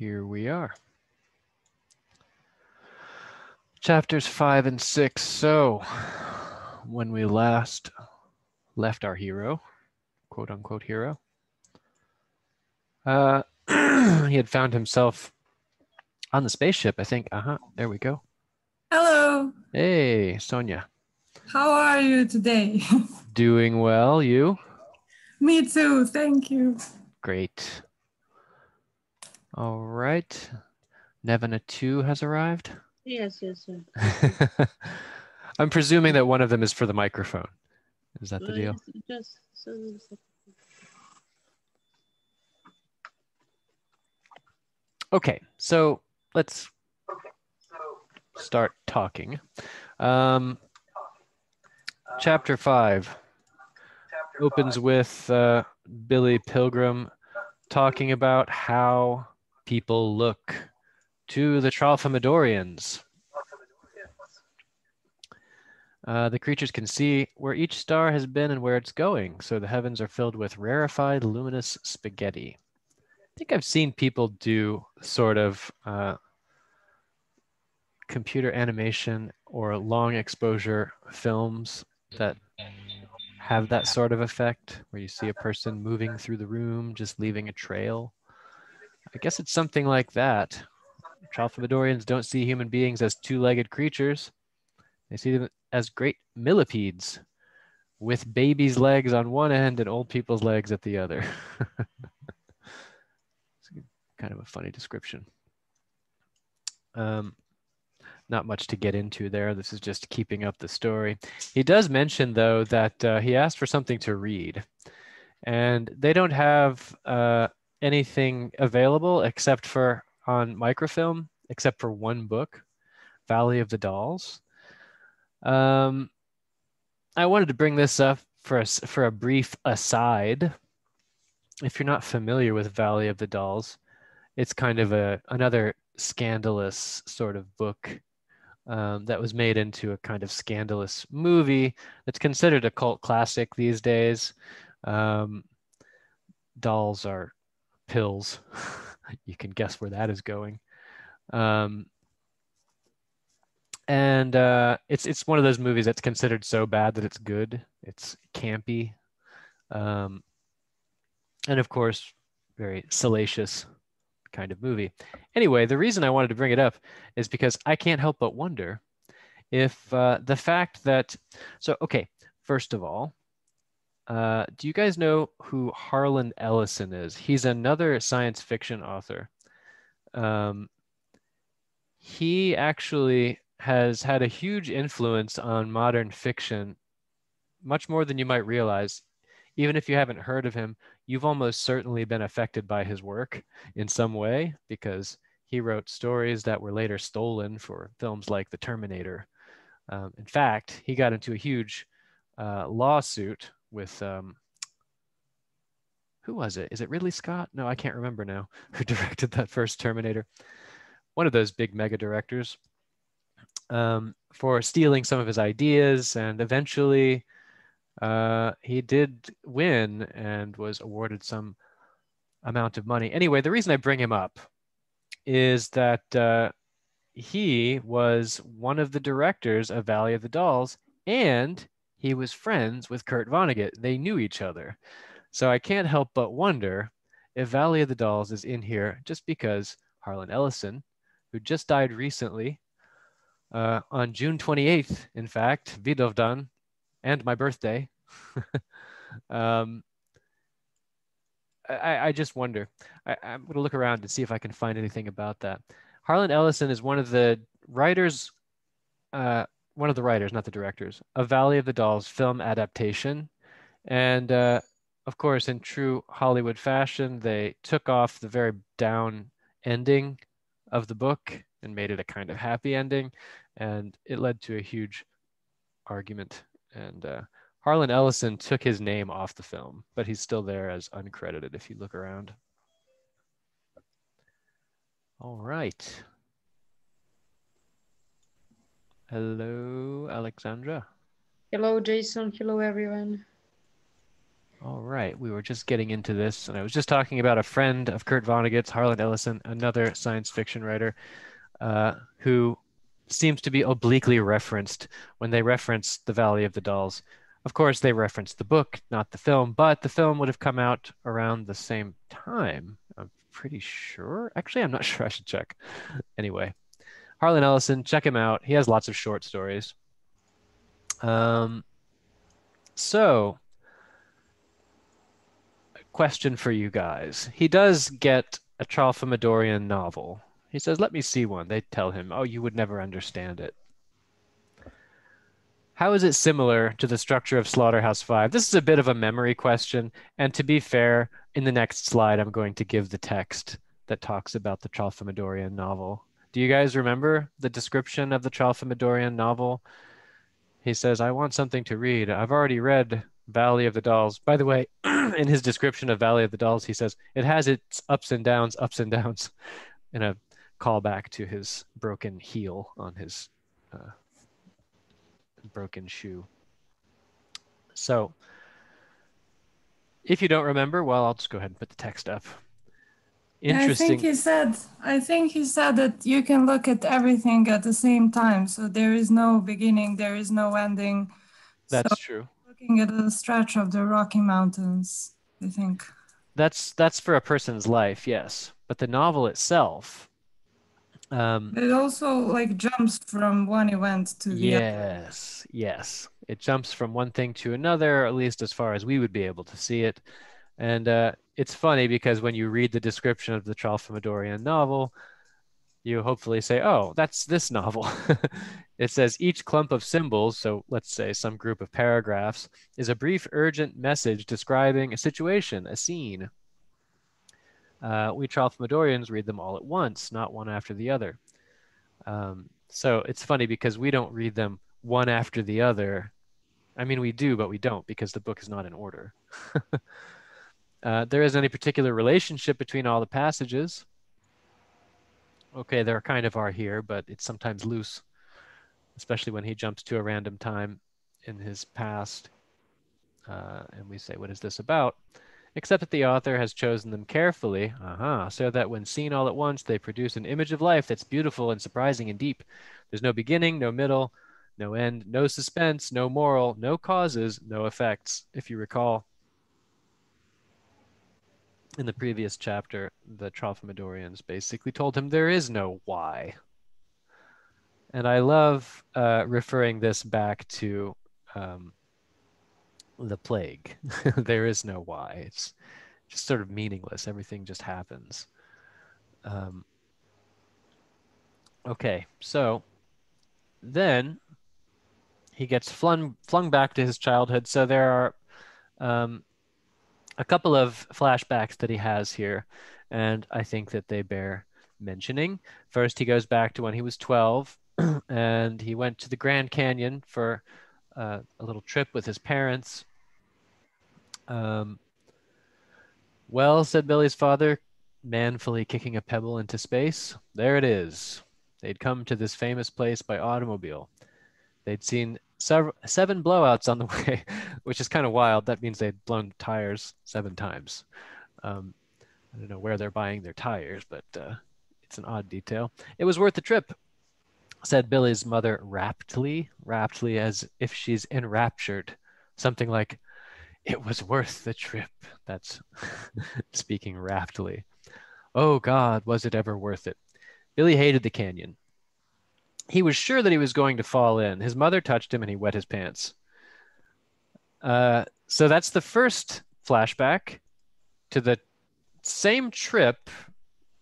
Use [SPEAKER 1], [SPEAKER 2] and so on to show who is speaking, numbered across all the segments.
[SPEAKER 1] Here we are. Chapters 5 and 6. So, when we last left our hero, quote unquote hero, he had found himself on the spaceship, I think. There we go.
[SPEAKER 2] Hello.
[SPEAKER 1] Hey, Sonia.
[SPEAKER 2] How are you today?
[SPEAKER 1] Doing well, you?
[SPEAKER 2] Me too, thank you.
[SPEAKER 1] Great. All right. Nevena 2 has arrived.
[SPEAKER 3] Yes, sir.
[SPEAKER 1] I'm presuming that one of them is for the microphone. Is that the deal?
[SPEAKER 3] Just
[SPEAKER 1] Okay, so let's start talking. Chapter 5 opens with Billy Pilgrim talking about how people look to the Tralfamadorians. The creatures can see where each star has been and where it's going, so the heavens are filled with rarefied, luminous spaghetti. I think I've seen people do sort of computer animation or long exposure films that have that sort of effect, where you see a person moving through the room, just leaving a trail. I guess it's something like that. Tralfamadorians don't see human beings as two-legged creatures. They see them as great millipedes with babies' legs on one end and old people's legs at the other. It's kind of a funny description. Not much to get into there. This is just keeping up the story. He does mention, though, that he asked for something to read. And they don't have anything available except for on microfilm, except for one book, Valley of the Dolls. I wanted to bring this up for a brief aside. If you're not familiar with Valley of the Dolls, it's kind of another scandalous sort of book that was made into a kind of scandalous movie that's considered a cult classic these days. Dolls are pills. You can guess where that is going. It's one of those movies that's considered so bad that it's good. It's campy. And of course, very salacious kind of movie. Anyway, the reason I wanted to bring it up is because I can't help but wonder if the fact that, okay, first of all, do you guys know who Harlan Ellison is? He's another science fiction author. He actually has had a huge influence on modern fiction, much more than you might realize. Even if you haven't heard of him, you've almost certainly been affected by his work in some way, because he wrote stories that were later stolen for films like The Terminator. In fact, he got into a huge lawsuit with, who was it? Is it Ridley Scott? No, I can't remember now, who directed that first Terminator. One of those big mega directors, for stealing some of his ideas, and eventually he did win and was awarded some amount of money. Anyway, the reason I bring him up is that he was one of the directors of Valley of the Dolls, and he was friends with Kurt Vonnegut. They knew each other. So I can't help but wonder if Valley of the Dolls is in here just because Harlan Ellison, who just died recently, on June 28th, in fact, Vidovdan, and my birthday. I just wonder. I'm going to look around and see if I can find anything about that. Harlan Ellison is one of the writers, not the directors, of Valley of the Dolls film adaptation. And of course, in true Hollywood fashion, they took off the very down ending of the book and made it a kind of happy ending. And it led to a huge argument. And Harlan Ellison took his name off the film, but he's still there as uncredited if you look around. All right. Hello, Alexandra.
[SPEAKER 3] Hello, Jason. Hello, everyone.
[SPEAKER 1] All right, we were just getting into this, and I was just talking about a friend of Kurt Vonnegut's, Harlan Ellison, another science fiction writer, who seems to be obliquely referenced when they reference The Valley of the Dolls. Of course, they reference the book, not the film, but the film would have come out around the same time. I'm pretty sure. Actually, I'm not sure. I should check. Anyway, Harlan Ellison, check him out. He has lots of short stories. Um, so, question for you guys. He does get a Tralfamadorian novel. He says, let me see one. They tell him, oh, you would never understand it. How is it similar to the structure of Slaughterhouse 5? This is a bit of a memory question. And to be fair, in the next slide, I'm going to give the text that talks about the Tralfamadorian novel. Do you guys remember the description of the Tralfamadorian novel? He says, I want something to read. I've already read Valley of the Dolls. By the way, in his description of Valley of the Dolls, he says, it has its ups and downs, in a callback to his broken heel on his broken shoe. So if you don't remember, well, I'll just go ahead and put the text up. Interesting.
[SPEAKER 2] I think he said that you can look at everything at the same time. So there is no beginning, there is no ending.
[SPEAKER 1] That's true.
[SPEAKER 2] Looking at the stretch of the Rocky Mountains, I think.
[SPEAKER 1] That's for a person's life, yes. But the novel itself,
[SPEAKER 2] it also like jumps from one event to the other.
[SPEAKER 1] Yes. It jumps from one thing to another, at least as far as we would be able to see it. And it's funny because when you read the description of the Tralfamadorian novel, you hopefully say, oh, that's this novel. It says each clump of symbols, so let's say some group of paragraphs, is a brief, urgent message describing a situation, a scene. We Tralfamadorians read them all at once, not one after the other. So it's funny because we don't read them one after the other. I mean, we do, but we don't because the book is not in order. There isn't any particular relationship between all the passages. Okay, there kind of are here, but it's sometimes loose, especially when he jumps to a random time in his past. And we say, what is this about? Except that the author has chosen them carefully, so that when seen all at once, they produce an image of life that's beautiful and surprising and deep. There's no beginning, no middle, no end, no suspense, no moral, no causes, no effects. If you recall, in the previous chapter, the Tralfamadorians basically told him there is no why. And I love referring this back to the plague. There is no why. It's just sort of meaningless. Everything just happens. Okay, so then he gets flung back to his childhood. So there are a couple of flashbacks that he has here, and I think that they bear mentioning. First, he goes back to when he was 12, and he went to the Grand Canyon for a little trip with his parents. Well, said Billy's father, manfully kicking a pebble into space, there it is. They'd come to this famous place by automobile. They'd seen seven blowouts on the way, which is kind of wild. That means they'd blown tires 7 times. I don't know where they're buying their tires, but it's an odd detail. It was worth the trip, said Billy's mother raptly as if she's enraptured. Something like, it was worth the trip. That's speaking raptly. Oh God, was it ever worth it? Billy hated the canyon. He was sure that he was going to fall in. His mother touched him and he wet his pants. So that's the first flashback to the same trip.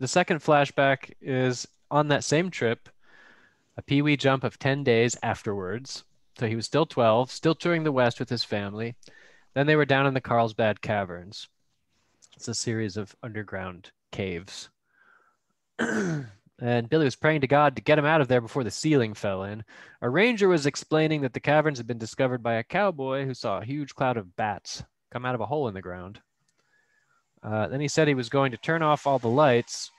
[SPEAKER 1] The second flashback is on that same trip, a pee-wee jump of 10 days afterwards. So he was still 12, still touring the West with his family. Then they were down in the Carlsbad Caverns. It's a series of underground caves. And Billy was praying to God to get him out of there before the ceiling fell in. A ranger was explaining that the caverns had been discovered by a cowboy who saw a huge cloud of bats come out of a hole in the ground. Then he said he was going to turn off all the lights.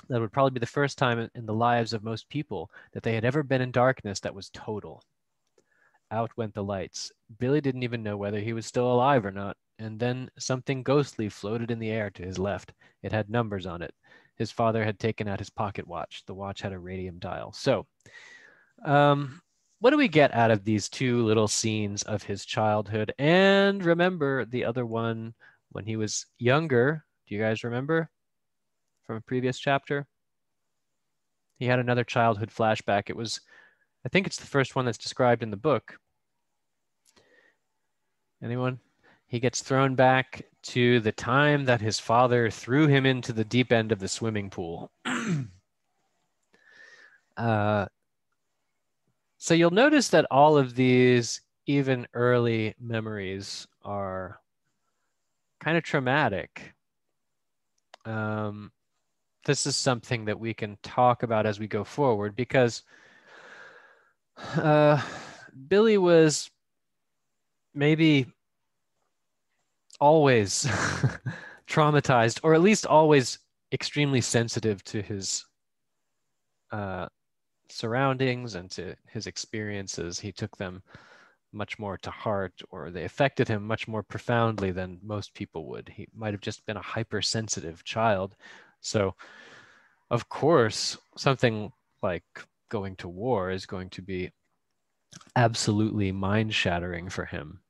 [SPEAKER 1] That would probably be the first time in the lives of most people that they had ever been in darkness that was total. Out went the lights. Billy didn't even know whether he was still alive or not. and then something ghostly floated in the air to his left. It had numbers on it. His father had taken out his pocket watch. The watch had a radium dial. So, what do we get out of these two little scenes of his childhood? And remember the other one when he was younger. Do you guys remember from a previous chapter? He had another childhood flashback. It was, I think it's the first one that's described in the book. Anyone? He gets thrown back to the time that his father threw him into the deep end of the swimming pool. So you'll notice that all of these, even early memories, are kind of traumatic. This is something that we can talk about as we go forward, because Billy was maybe always traumatized, or at least always extremely sensitive to his surroundings and to his experiences. He took them much more to heart, or they affected him much more profoundly than most people would. He might have just been a hypersensitive child. So, of course, something like going to war is going to be absolutely mind-shattering for him,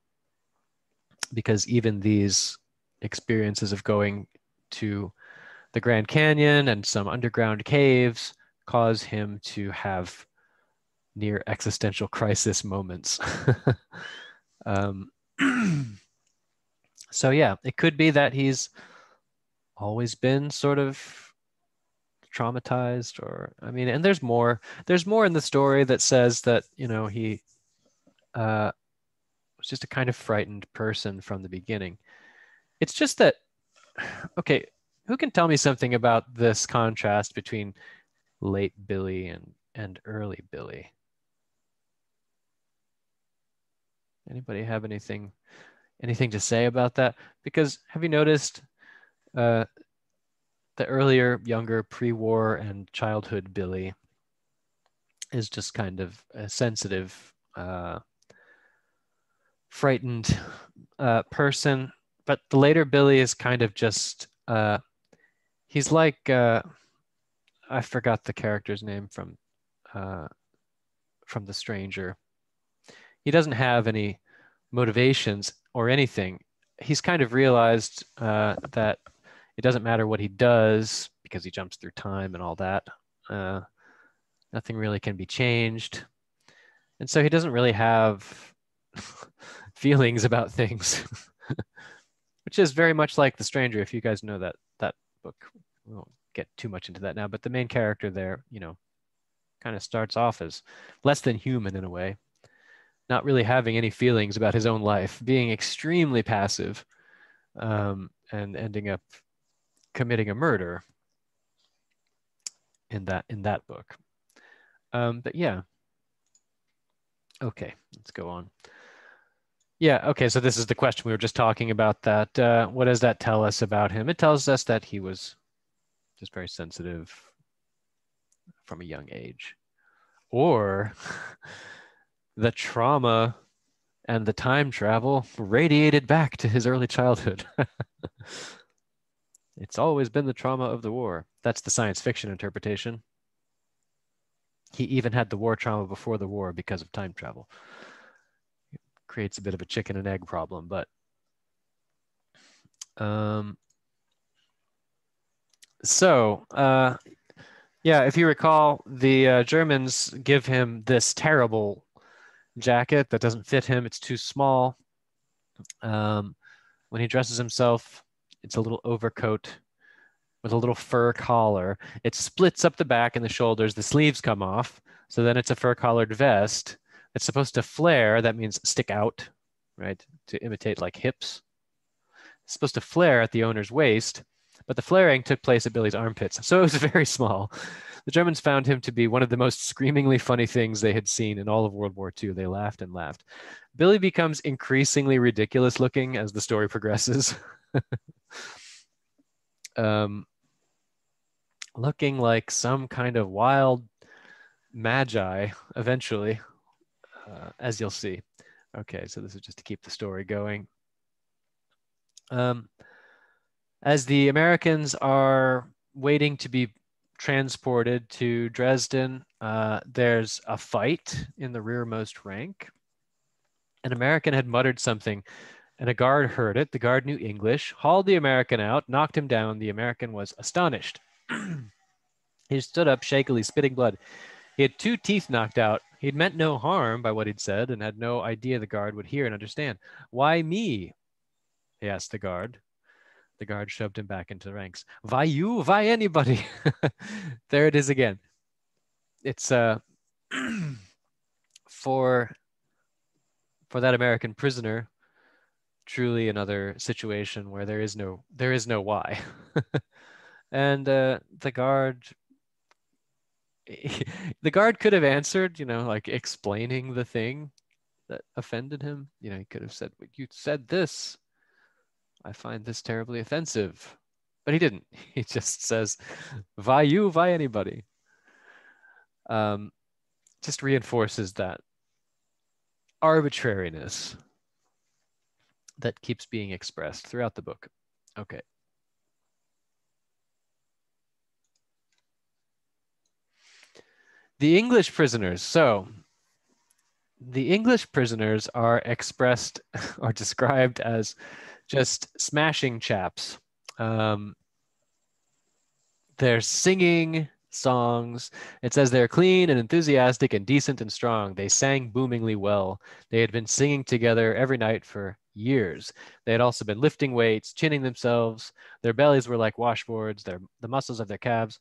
[SPEAKER 1] because even these experiences of going to the Grand Canyon and some underground caves cause him to have near existential crisis moments. So yeah, it could be that he's always been sort of traumatized, or I mean, and there's more in the story that says that, you know, he was just a kind of frightened person from the beginning. It's just that, okay, who can tell me something about this contrast between late Billy and early Billy? Anybody have anything to say about that? Because have you noticed the earlier, younger, pre-war and childhood Billy is just kind of a sensitive, frightened person, but the later Billy is kind of just he's like I forgot the character's name from The Stranger. He doesn't have any motivations or anything. He's kind of realized that it doesn't matter what he does because he jumps through time and all that. Nothing really can be changed. And so he doesn't really have feelings about things, which is very much like The Stranger. If you guys know that book, we won't get too much into that now, but the main character there, you know, kind of starts off as less than human in a way, not really having any feelings about his own life, being extremely passive, and ending up committing a murder in that book. But yeah, okay, let's go on. Yeah, okay, so this is the question we were just talking about. That what does that tell us about him? It tells us that he was just very sensitive from a young age, or the trauma and the time travel radiated back to his early childhood. It's always been the trauma of the war. That's the science fiction interpretation. He even had the war trauma before the war because of time travel. It creates a bit of a chicken and egg problem, but yeah, if you recall, the Germans give him this terrible jacket that doesn't fit him. It's too small. When he dresses himself, it's a little overcoat with a little fur collar. It splits up the back and the shoulders. The sleeves come off. So then it's a fur collared vest. It's supposed to flare. That means stick out, right? To imitate like hips. It's supposed to flare at the owner's waist, but the flaring took place at Billy's armpits. So it was very small. The Germans found him to be one of the most screamingly funny things they had seen in all of World War II. They laughed and laughed. Billy becomes increasingly ridiculous looking as the story progresses. Looking like some kind of wild magi eventually, as you'll see. Okay, so this is just to keep the story going. Um, as the Americans are waiting to be transported to Dresden, there's a fight in the rearmost rank. An American had muttered something, and a guard heard it. The guard knew English, hauled the American out, knocked him down. The American was astonished. He stood up shakily, spitting blood. He had 2 teeth knocked out. He'd meant no harm by what he'd said and had no idea the guard would hear and understand. Why me? He asked the guard. The guard shoved him back into the ranks. Why you? Why anybody? There it is again. It's for that American prisoner, truly another situation where there is no why. And the guard could have answered, like explaining the thing that offended him. He could have said, you said this. I find this terribly offensive. But he didn't. He just says, why you, why anybody? Just reinforces that arbitrariness that keeps being expressed throughout the book. Okay. The English prisoners. So the English prisoners are expressed or described as just smashing chaps. They're singing songs. It says they're clean and enthusiastic and decent and strong. They sang boomingly well. They had been singing together every night for years. They had also been lifting weights, chinning themselves. Their bellies were like washboards. The muscles of their calves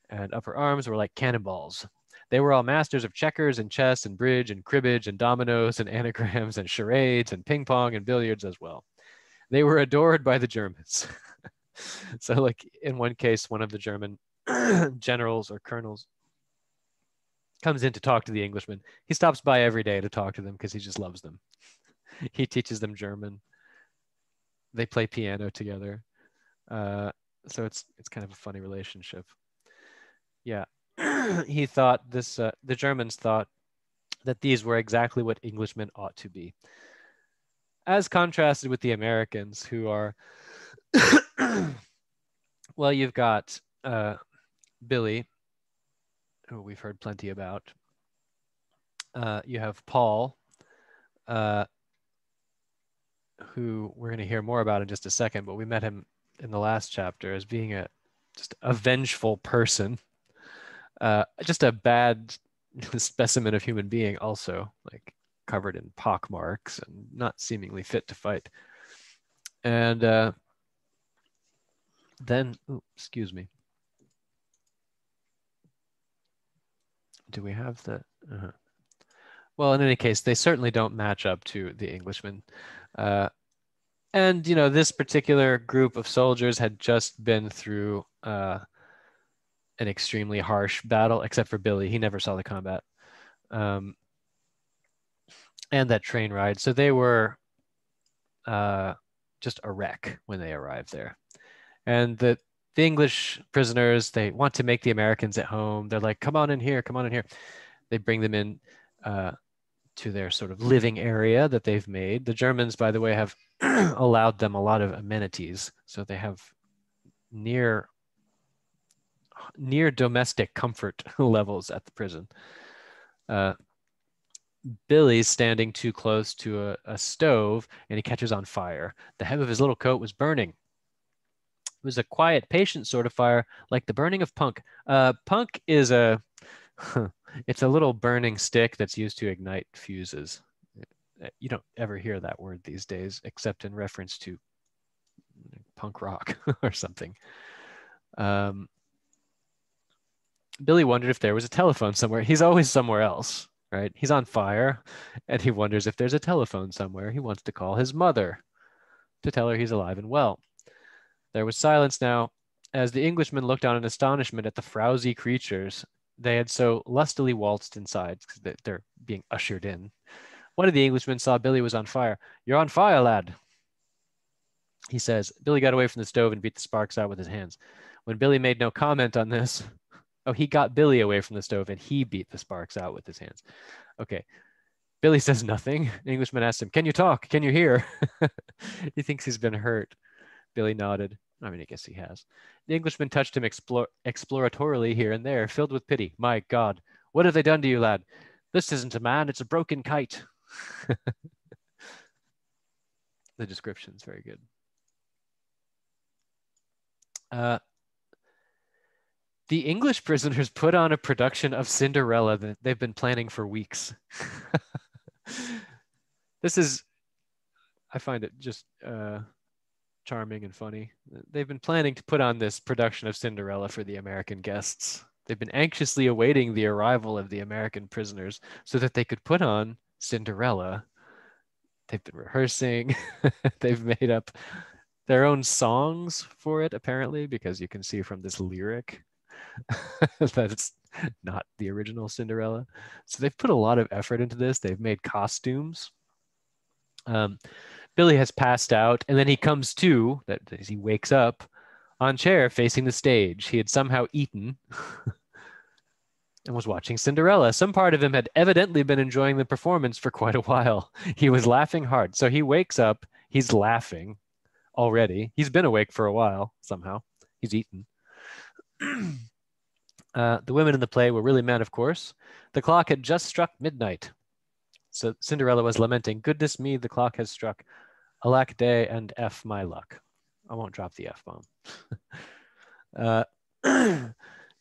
[SPEAKER 1] and upper arms were like cannonballs. They were all masters of checkers and chess and bridge and cribbage and dominoes and anagrams and charades and ping pong and billiards as well. They were adored by the Germans. So like in one case, one of the German generals or colonels comes in to talk to the Englishman. He stops by every day to talk to them because he just loves them. He teaches them German. They play piano together. So it's kind of a funny relationship. Yeah. He thought the Germans thought that these were exactly what Englishmen ought to be. As contrasted with the Americans, who are, well, you've got Billy, who we've heard plenty about. You have Paul, who we're going to hear more about in just a second, but we met him in the last chapter as being just a vengeful person, just a bad specimen of human being, also like covered in pock marks and not seemingly fit to fight. And then, excuse me. Do we have the? Well, in any case, they certainly don't match up to the Englishmen. And, this particular group of soldiers had just been through an extremely harsh battle, except for Billy. He never saw the combat. And that train ride. So they were just a wreck when they arrived there. And the English prisoners, they want to make the Americans at home. They're like, come on in here, come on in here. They bring them in to their sort of living area that they've made. The Germans, by the way, have allowed them a lot of amenities. So they have near domestic comfort levels at the prison. Billy's standing too close to a stove and he catches on fire. The hem of his little coat was burning. It was a quiet, patient sort of fire, like the burning of punk. Punk is it's a little burning stick that's used to ignite fuses. You don't ever hear that word these days, except in reference to punk rock or something. Billy wondered if there was a telephone somewhere. He's always somewhere else, right? He's on fire, and he wonders if there's a telephone somewhere. He wants to call his mother to tell her he's alive and well. There was silence now, as the Englishmen looked on in astonishment at the frowsy creatures they had so lustily waltzed inside, because they're being ushered in. One of the Englishmen saw Billy was on fire. "You're on fire, lad," he says. Billy got away from the stove and beat the sparks out with his hands. When Billy made no comment on this, he got Billy away from the stove and he beat the sparks out with his hands. Okay. Billy says nothing. The Englishman asks him, "Can you talk? Can you hear?" He thinks he's been hurt. Billy nodded. I mean, I guess he has. The Englishman touched him exploratorily here and there, filled with pity. My God, what have they done to you, lad? This isn't a man, it's a broken kite. The description's very good. The English prisoners put on a production of Cinderella that they've been planning for weeks. This is, I find it just charming and funny. They've been planning to put on this production of Cinderella for the American guests. They've been anxiously awaiting the arrival of the American prisoners so that they could put on Cinderella. They've been rehearsing. They've made up their own songs for it, apparently, because you can see from this lyric that it's not the original Cinderella. So they've put a lot of effort into this. They've made costumes. Billy has passed out, and then he comes to, that as he wakes up, on chair facing the stage. He had somehow eaten and was watching Cinderella. Some part of him had evidently been enjoying the performance for quite a while. He was laughing hard. So he wakes up, he's laughing already. He's been awake for a while, somehow. He's eaten. The women in the play were really men, of course. The clock had just struck midnight. So Cinderella was lamenting, goodness me, the clock has struck. Alack day and F my luck. I won't drop the F-bomb.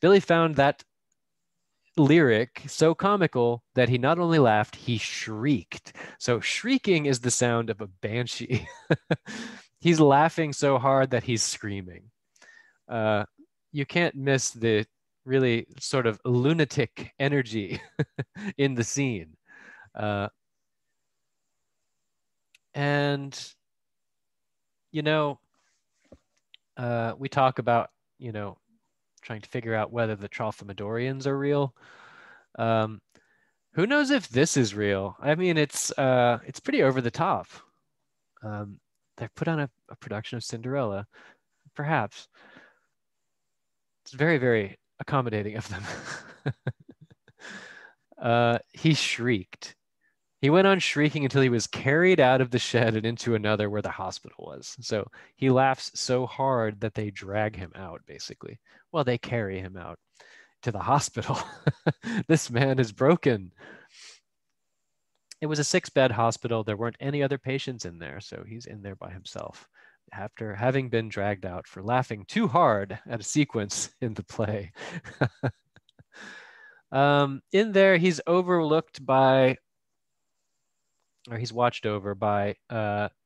[SPEAKER 1] Billy found that lyric so comical that he not only laughed, he shrieked. So shrieking is the sound of a banshee. He's laughing so hard that he's screaming. You can't miss the really sort of lunatic energy in the scene. And, you know, we talk about, you know, trying to figure out whether the Tralfamadorians are real. Who knows if this is real? I mean, it's pretty over the top. They've put on a production of Cinderella, perhaps. It's very, very accommodating of them. He shrieked. He went on shrieking until he was carried out of the shed and into another where the hospital was. So he laughs so hard that they drag him out, basically. Well, they carry him out to the hospital. This man is broken. It was a 6-bed hospital. There weren't any other patients in there, so he's in there by himself after having been dragged out for laughing too hard at a sequence in the play. In there, he's overlooked by, or he's watched over by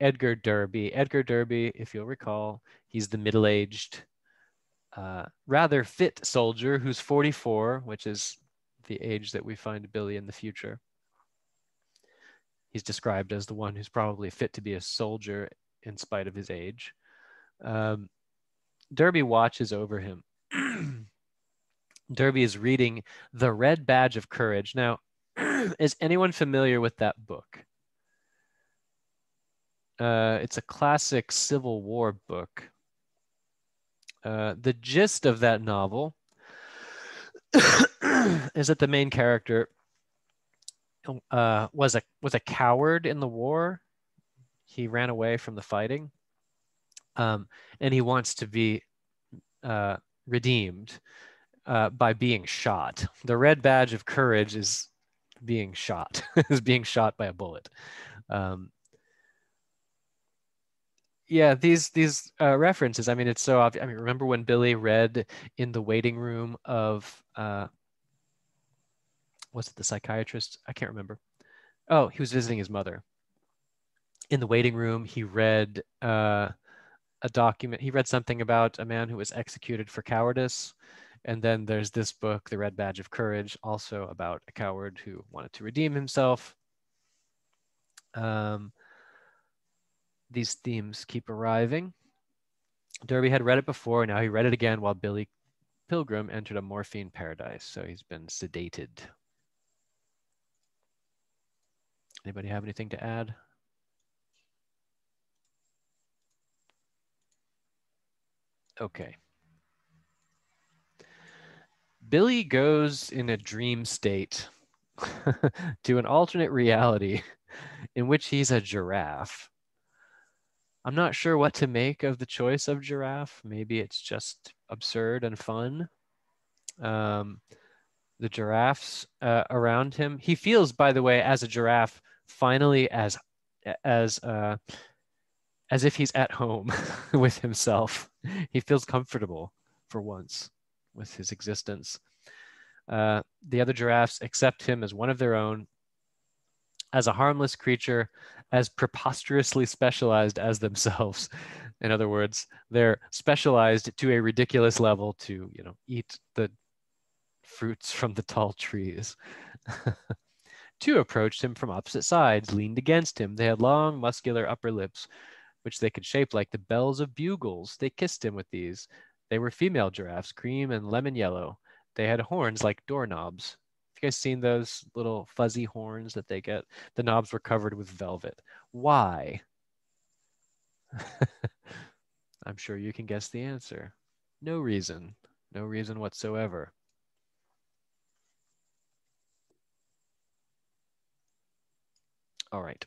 [SPEAKER 1] Edgar Derby. Edgar Derby, if you'll recall, he's the middle-aged, rather fit soldier who's 44, which is the age that we find Billy in the future. He's described as the one who's probably fit to be a soldier in spite of his age. Derby watches over him. Derby is reading The Red Badge of Courage. Now, is anyone familiar with that book? It's a classic Civil War book. The gist of that novel is that the main character was a coward in the war. He ran away from the fighting, and he wants to be redeemed by being shot. The Red Badge of Courage is being shot, is being shot by a bullet. Yeah, these references, I mean, it's so obvious. I mean, remember when Billy read in the waiting room of, was it the psychiatrist? I can't remember. Oh, he was visiting his mother. In the waiting room, he read a document. He read something about a man who was executed for cowardice. And then there's this book, The Red Badge of Courage, also about a coward who wanted to redeem himself. These themes keep arriving. Derby had read it before. Now he read it again while Billy Pilgrim entered a morphine paradise. So he's been sedated. Anybody have anything to add? Okay. Billy goes in a dream state to an alternate reality in which he's a giraffe. I'm not sure what to make of the choice of giraffe. Maybe it's just absurd and fun. Um, the giraffes around him. He feels, by the way, as a giraffe, finally as uh, as if he's at home with himself. He feels comfortable for once with his existence. The other giraffes accept him as one of their own, as a harmless creature, as preposterously specialized as themselves. In other words, they're specialized to a ridiculous level to, eat the fruits from the tall trees. Two approached him from opposite sides, leaned against him. They had long, muscular upper lips, which they could shape like the bells of bugles. They kissed him with these. They were female giraffes, cream and lemon yellow. They had horns like doorknobs. Have you guys seen those little fuzzy horns that they get? The knobs were covered with velvet. Why? I'm sure you can guess the answer. No reason. No reason whatsoever. All right.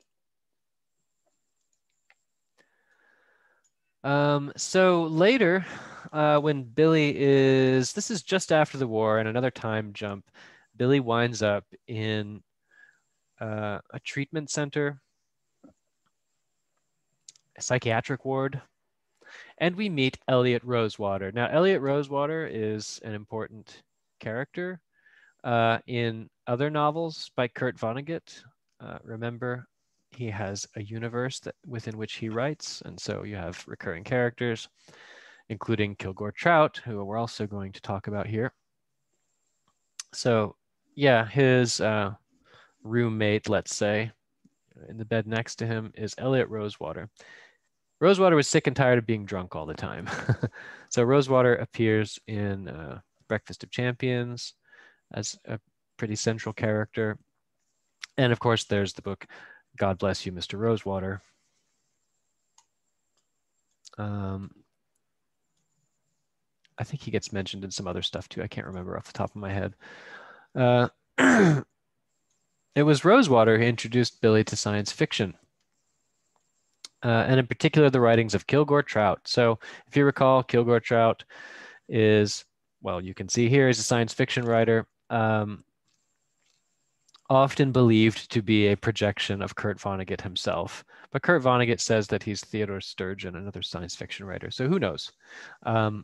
[SPEAKER 1] So later, when Billy this is just after the war and another time jump, Billy winds up in a treatment center, a psychiatric ward, and we meet Elliot Rosewater. Now, Elliot Rosewater is an important character in other novels by Kurt Vonnegut. Remember, he has a universe within which he writes, and so you have recurring characters, including Kilgore Trout, who we're also going to talk about here. So, yeah, his roommate, let's say, in the bed next to him is Elliot Rosewater. Rosewater was sick and tired of being drunk all the time. So Rosewater appears in Breakfast of Champions as a pretty central character. And of course, there's the book, God Bless You, Mr. Rosewater. I think he gets mentioned in some other stuff too. I can't remember off the top of my head. It was Rosewater who introduced Billy to science fiction. And in particular, the writings of Kilgore Trout. So if you recall, Kilgore Trout is, well, you can see here, he's a science fiction writer, often believed to be a projection of Kurt Vonnegut himself. But Kurt Vonnegut says that he's Theodore Sturgeon, another science fiction writer. So who knows? There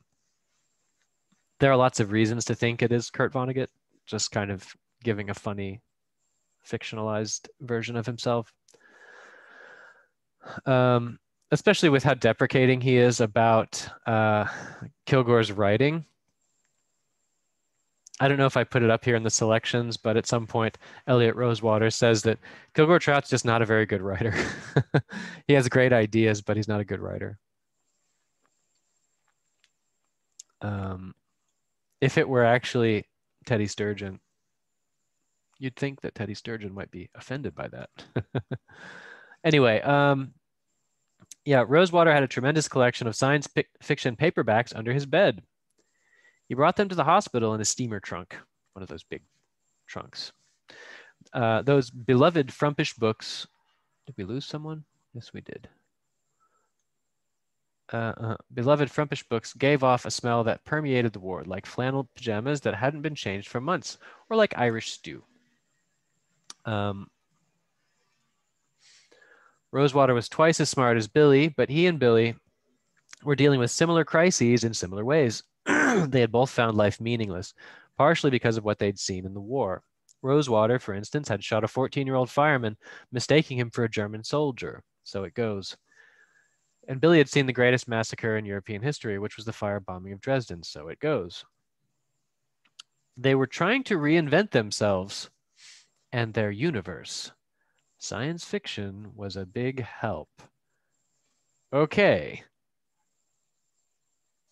[SPEAKER 1] are lots of reasons to think it is Kurt Vonnegut, just kind of giving a funny, fictionalized version of himself. Especially with how deprecating he is about Kilgore's writing. I don't know if I put it up here in the selections, but at some point, Elliot Rosewater says that Kilgore Trout's just not a very good writer. He has great ideas, but he's not a good writer. If it were actually Teddy Sturgeon, you'd think that Teddy Sturgeon might be offended by that. Anyway, yeah, Rosewater had a tremendous collection of science fiction paperbacks under his bed. He brought them to the hospital in a steamer trunk, one of those big trunks. Those beloved frumpish books. Did we lose someone? Yes, we did. Beloved frumpish books gave off a smell that permeated the ward, like flannel pajamas that hadn't been changed for months, or like Irish stew. Rosewater was twice as smart as Billy, but he and Billy were dealing with similar crises in similar ways. They had both found life meaningless, partially because of what they'd seen in the war. Rosewater, for instance, had shot a 14-year-old fireman, mistaking him for a German soldier. So it goes. And Billy had seen the greatest massacre in European history, which was the firebombing of Dresden. So it goes. They were trying to reinvent themselves and their universe. Science fiction was a big help. Okay.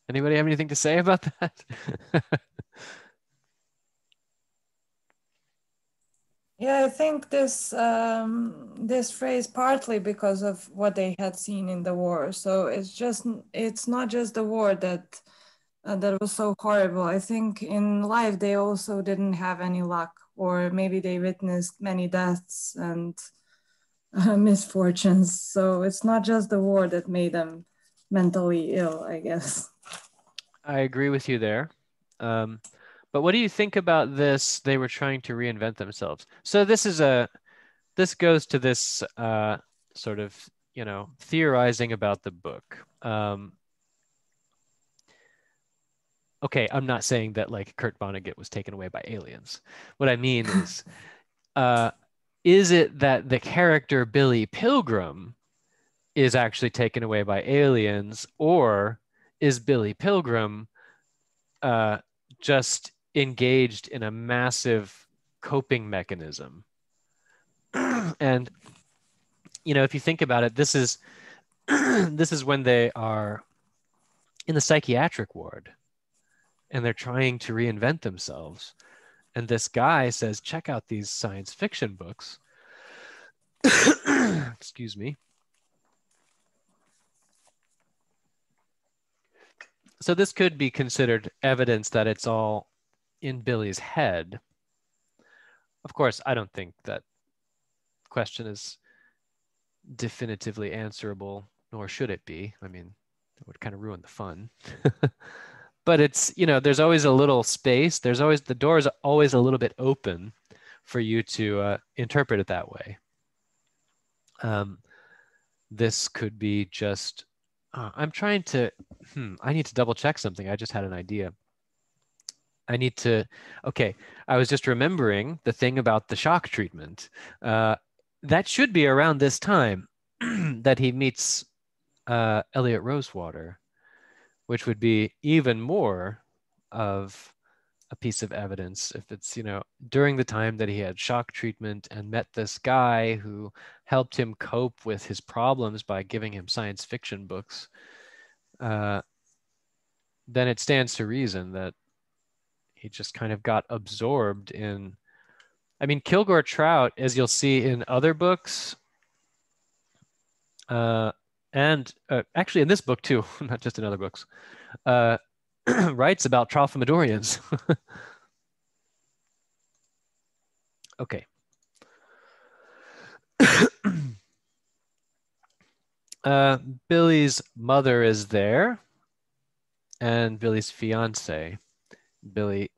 [SPEAKER 1] Anybody have anything to say about that?
[SPEAKER 2] Yeah, I think this phrase partly because of what they had seen in the war. So it's not just the war that that was so horrible. I think in life they also didn't have any luck, or maybe they witnessed many deaths and misfortunes. So it's not just the war that made them mentally ill, I guess.
[SPEAKER 1] I agree with you there. But what do you think about this? They were trying to reinvent themselves. So this goes to this sort of, theorizing about the book. Okay, I'm not saying that like Kurt Vonnegut was taken away by aliens. What I mean uh, is it that the character Billy Pilgrim is actually taken away by aliens, or is Billy Pilgrim uh, just engaged in a massive coping mechanism? And if you think about it, this is this is when they are in the psychiatric ward and they're trying to reinvent themselves. And this guy says, check out these science fiction books. Excuse me. So this could be considered evidence that it's all in Billy's head. Of course, I don't think that question is definitively answerable, nor should it be. I mean, it would kind of ruin the fun. But it's, there's always a little space. The door is always a little bit open for you to interpret it that way. This could be just, I'm trying to, I need to double check something. I just had an idea. Okay, I was just remembering the thing about the shock treatment. That should be around this time that he meets Elliot Rosewater, which would be even more of a piece of evidence if it's, during the time that he had shock treatment and met this guy who helped him cope with his problems by giving him science fiction books, then it stands to reason that he just kind of got absorbed in, I mean, Kilgore Trout, as you'll see in other books, and actually in this book too, not just in other books, writes about Tralfamadorians. Okay. Billy's mother is there, and Billy's fiance. Billy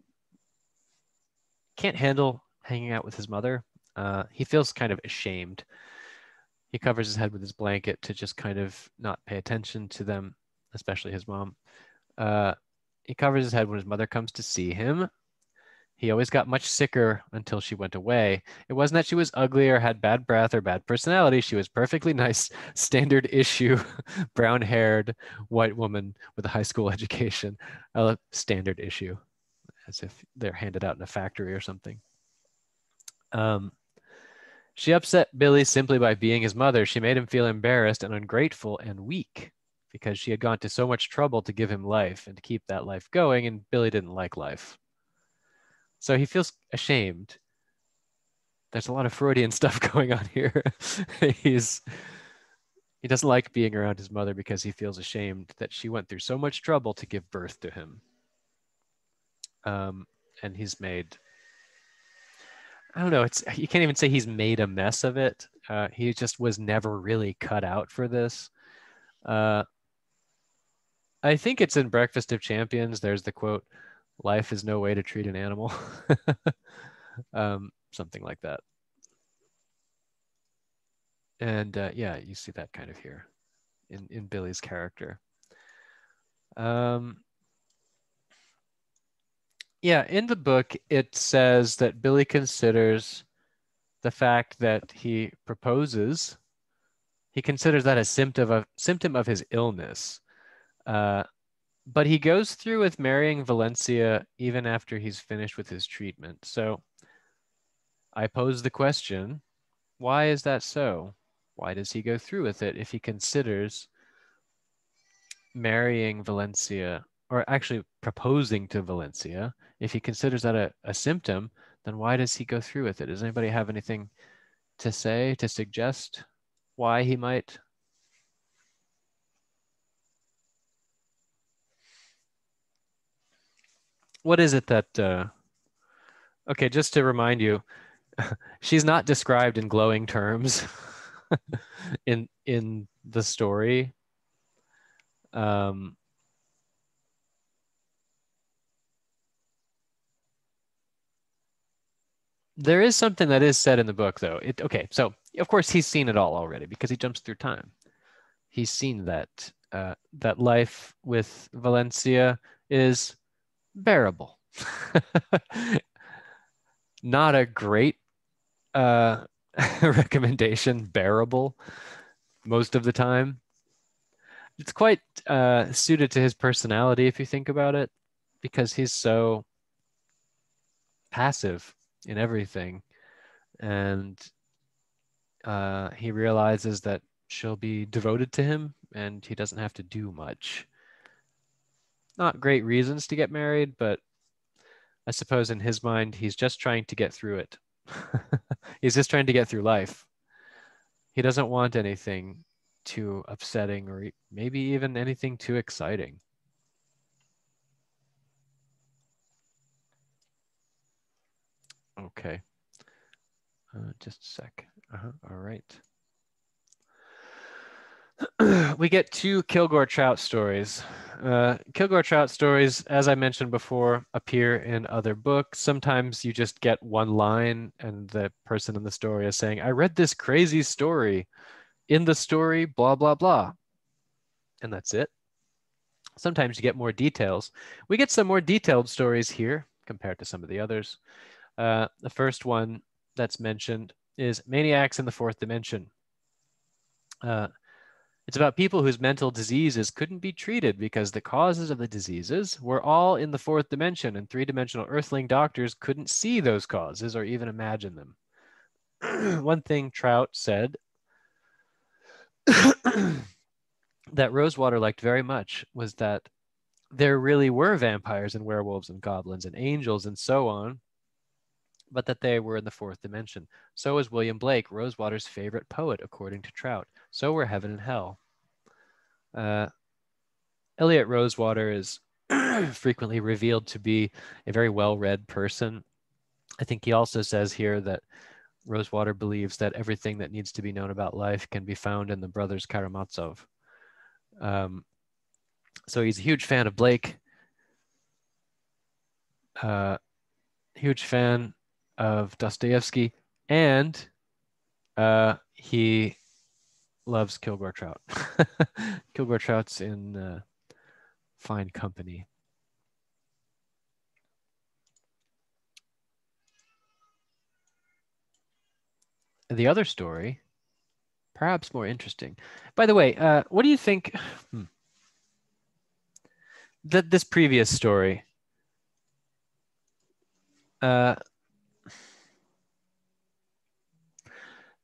[SPEAKER 1] can't handle hanging out with his mother. He feels kind of ashamed. He covers his head with his blanket to just kind of not pay attention to them, especially his mom. He covers his head when his mother comes to see him. He always got much sicker until she went away. It wasn't that she was ugly or had bad breath or bad personality. She was perfectly nice, standard issue, brown-haired white woman with a high school education. I love standard issue, as if they're handed out in a factory or something. She upset Billy simply by being his mother. She made him feel embarrassed and ungrateful and weak because she had gone to so much trouble to give him life and to keep that life going, and Billy didn't like life. So he feels ashamed. There's a lot of Freudian stuff going on here. He doesn't like being around his mother because he feels ashamed that she went through so much trouble to give birth to him. And he's made, I don't know, you can't even say he's made a mess of it. He just was never really cut out for this. I think it's in Breakfast of Champions. There's the quote, "Life is no way to treat an animal." Something like that. And yeah, you see that kind of here in Billy's character. Yeah, in the book, it says that Billy considers the fact that he proposes, he considers that a symptom of his illness. But he goes through with marrying Valencia even after he's finished with his treatment. So I pose the question, why is that so? Why does he go through with it if he considers marrying Valencia, or actually proposing to Valencia? If he considers that a symptom, then why does he go through with it? Does anybody have anything to say, to suggest why he might? What is it that, okay, just to remind you, she's not described in glowing terms. in the story. There is something that is said in the book, though. Okay, so of course he's seen it all already because he jumps through time. He's seen that that life with Valencia is bearable. Not a great recommendation, bearable most of the time. It's quite suited to his personality if you think about it, because he's so passive in everything. And he realizes that she'll be devoted to him and he doesn't have to do much. Not great reasons to get married, but I suppose in his mind, he's just trying to get through it. He's just trying to get through life. He doesn't want anything too upsetting or maybe even anything too exciting. Okay. Just a sec. All right. We get two Kilgore Trout stories. Kilgore Trout stories, as I mentioned before, appear in other books. Sometimes you just get one line and the person in the story is saying, I read this crazy story. In the story, blah, blah, blah. And that's it. Sometimes you get more details. We get some more detailed stories here compared to some of the others. The first one that's mentioned is Maniacs in the Fourth Dimension. It's about people whose mental diseases couldn't be treated because the causes of the diseases were all in the fourth dimension, and three-dimensional earthling doctors couldn't see those causes or even imagine them. One thing Trout said that Rosewater liked very much was that there really were vampires and werewolves and goblins and angels and so on, but that they were in the fourth dimension. So was William Blake, Rosewater's favorite poet, according to Trout. So were heaven and hell. Eliot Rosewater is frequently revealed to be a very well-read person. I think he also says here that Rosewater believes that everything that needs to be known about life can be found in the brothers Karamazov. So he's a huge fan of Blake, huge fan of Dostoevsky, and he loves Kilgore Trout. Kilgore Trout's in fine company. The other story, perhaps more interesting. By the way, what do you think that this previous story?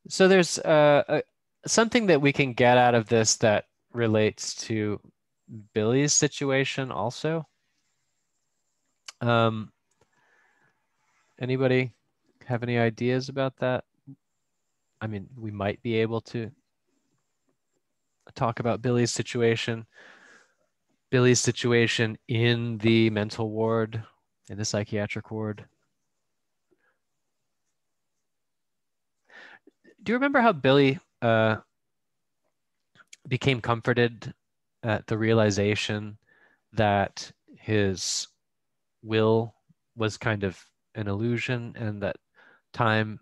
[SPEAKER 1] So there's something that we can get out of this that relates to Billy's situation also. Anybody have any ideas about that? I mean, we might be able to talk about Billy's situation in the mental ward, in the psychiatric ward. Do you remember how Billy became comforted at the realization that his will was kind of an illusion and that time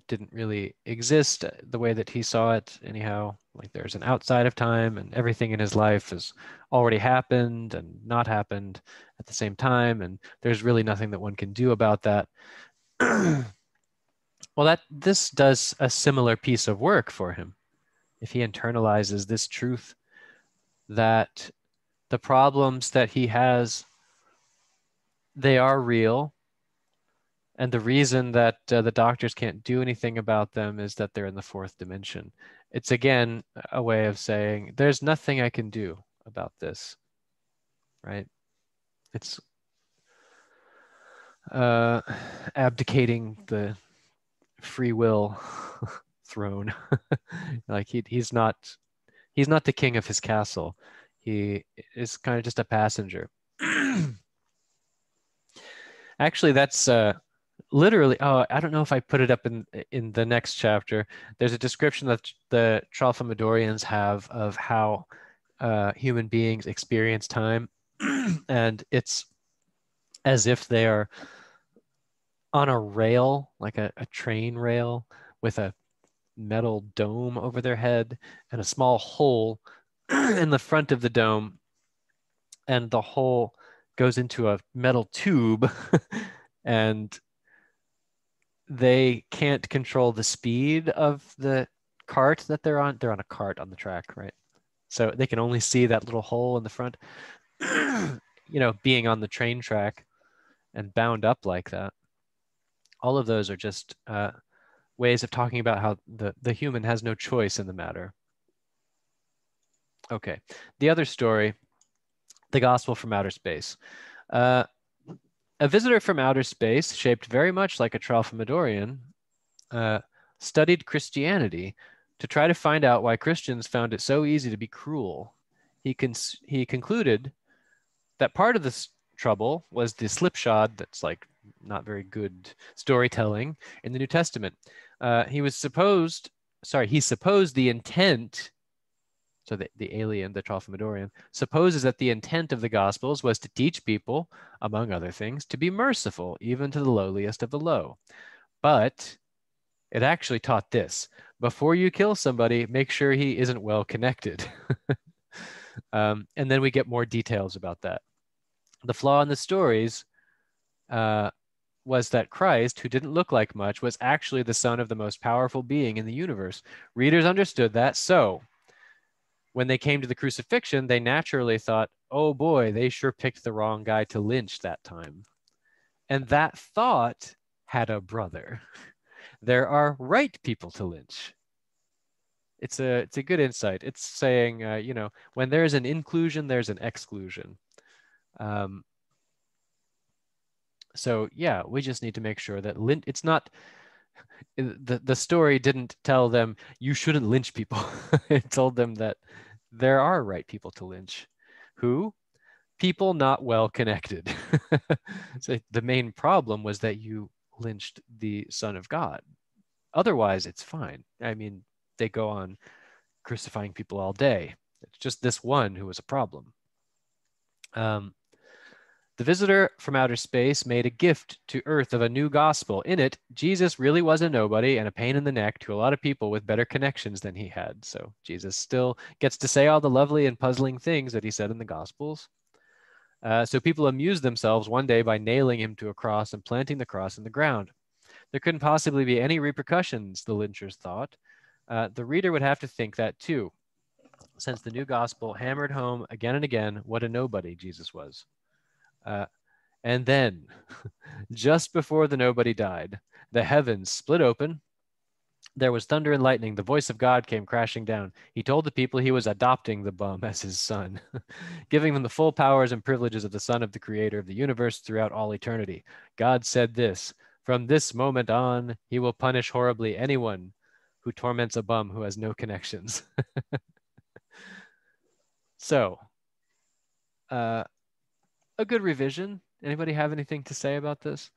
[SPEAKER 1] didn't really exist the way that he saw it anyhow? Like there's an outside of time and everything in his life has already happened and not happened at the same time, and there's really nothing that one can do about that. Well, this does a similar piece of work for him. If he internalizes this truth that the problems that he has, they are real, and the reason that the doctors can't do anything about them is that they're in the fourth dimension. It's again a way of saying there's nothing I can do about this, right? It's abdicating the free will throne. Like he's not the king of his castle. He is kind of just a passenger. Actually, that's literally, oh, I don't know if I put it up in the next chapter. There's a description that the Tralfamadorians have of how human beings experience time, and it's as if they are on a rail, like a train rail, with a metal dome over their head and a small hole in the front of the dome, and the hole goes into a metal tube, and they can't control the speed of the cart that they're on. They're on a cart on the track, right? So they can only see that little hole in the front. Being on the train track and bound up like that. All of those are just ways of talking about how the human has no choice in the matter. Okay, the other story, the gospel from outer space. A visitor from outer space, shaped very much like a Tralfamadorian, studied Christianity to try to find out why Christians found it so easy to be cruel. He concluded that part of this trouble was the slipshod, that's like not very good storytelling in the New Testament. He supposed the intent, so the alien, the Tralfamadorian, supposes that the intent of the Gospels was to teach people, among other things, to be merciful, even to the lowliest of the low. But it actually taught this: before you kill somebody, make sure he isn't well connected. And then we get more details about that. The flaw in the stories was that Christ, who didn't look like much, was actually the son of the most powerful being in the universe. Readers understood that, so when they came to the crucifixion, they naturally thought, oh boy, they sure picked the wrong guy to lynch that time. And that thought had a brother. There are right people to lynch. It's a good insight. It's saying, when there's an inclusion, there's an exclusion. So yeah, we just need to make sure that it's not, the story didn't tell them you shouldn't lynch people. It told them that there are right people to lynch. Who? People not well connected. So the main problem was that you lynched the Son of God. Otherwise, it's fine. I mean, they go on crucifying people all day. It's just this one who was a problem. The visitor from outer space made a gift to Earth of a new gospel. In it, Jesus really was a nobody and a pain in the neck to a lot of people with better connections than he had. So Jesus still gets to say all the lovely and puzzling things that he said in the Gospels. So people amused themselves one day by nailing him to a cross and planting the cross in the ground. There couldn't possibly be any repercussions, the lynchers thought. The reader would have to think that too, since the new gospel hammered home again and again what a nobody Jesus was. And then, just before the nobody died, the heavens split open. There was thunder and lightning. The voice of God came crashing down. He told the people he was adopting the bum as his son, giving them the full powers and privileges of the son of the creator of the universe throughout all eternity. God said this: from this moment on, he will punish horribly anyone who torments a bum who has no connections. So, a good revision. Anybody have anything to say about this?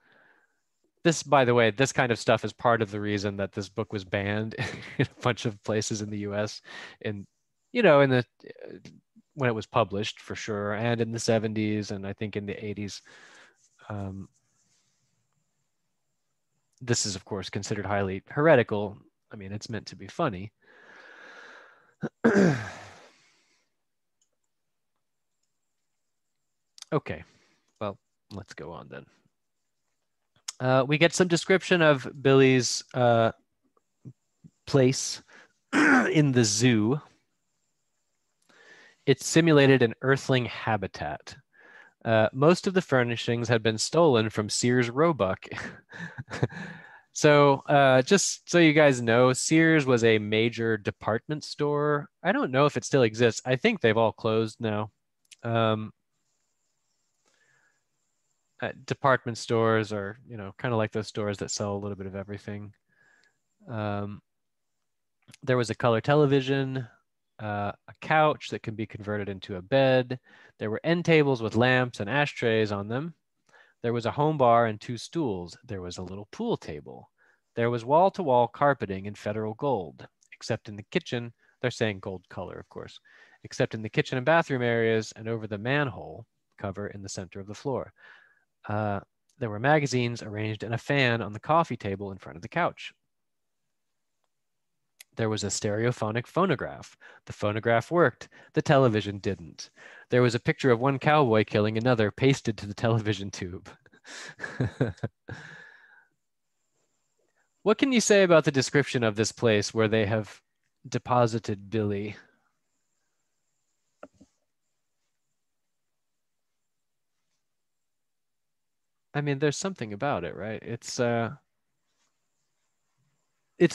[SPEAKER 1] This, by the way, this kind of stuff is part of the reason that this book was banned in a bunch of places in the US in the when it was published, for sure, and in the 70s and I think in the 80s. This is, of course, considered highly heretical. I mean, it's meant to be funny. Okay, well, let's go on then. We get some description of Billy's place in the zoo. It simulated an earthling habitat. Most of the furnishings had been stolen from Sears Roebuck. So just so you guys know, Sears was a major department store. I don't know if it still exists. I think they've all closed now. Department stores are, kind of like those stores that sell a little bit of everything. There was a color television, a couch that can be converted into a bed. There were end tables with lamps and ashtrays on them. There was a home bar and 2 stools. There was a little pool table. There was wall-to-wall carpeting in federal gold, except in the kitchen. They're saying gold color, of course, except in the kitchen and bathroom areas and over the manhole cover in the center of the floor. There were magazines arranged in a fan on the coffee table in front of the couch. There was a stereophonic phonograph. The phonograph worked. The television didn't. There was a picture of one cowboy killing another pasted to the television tube. What can you say about the description of this place where they have deposited Billy? I mean, there's something about it, right? It's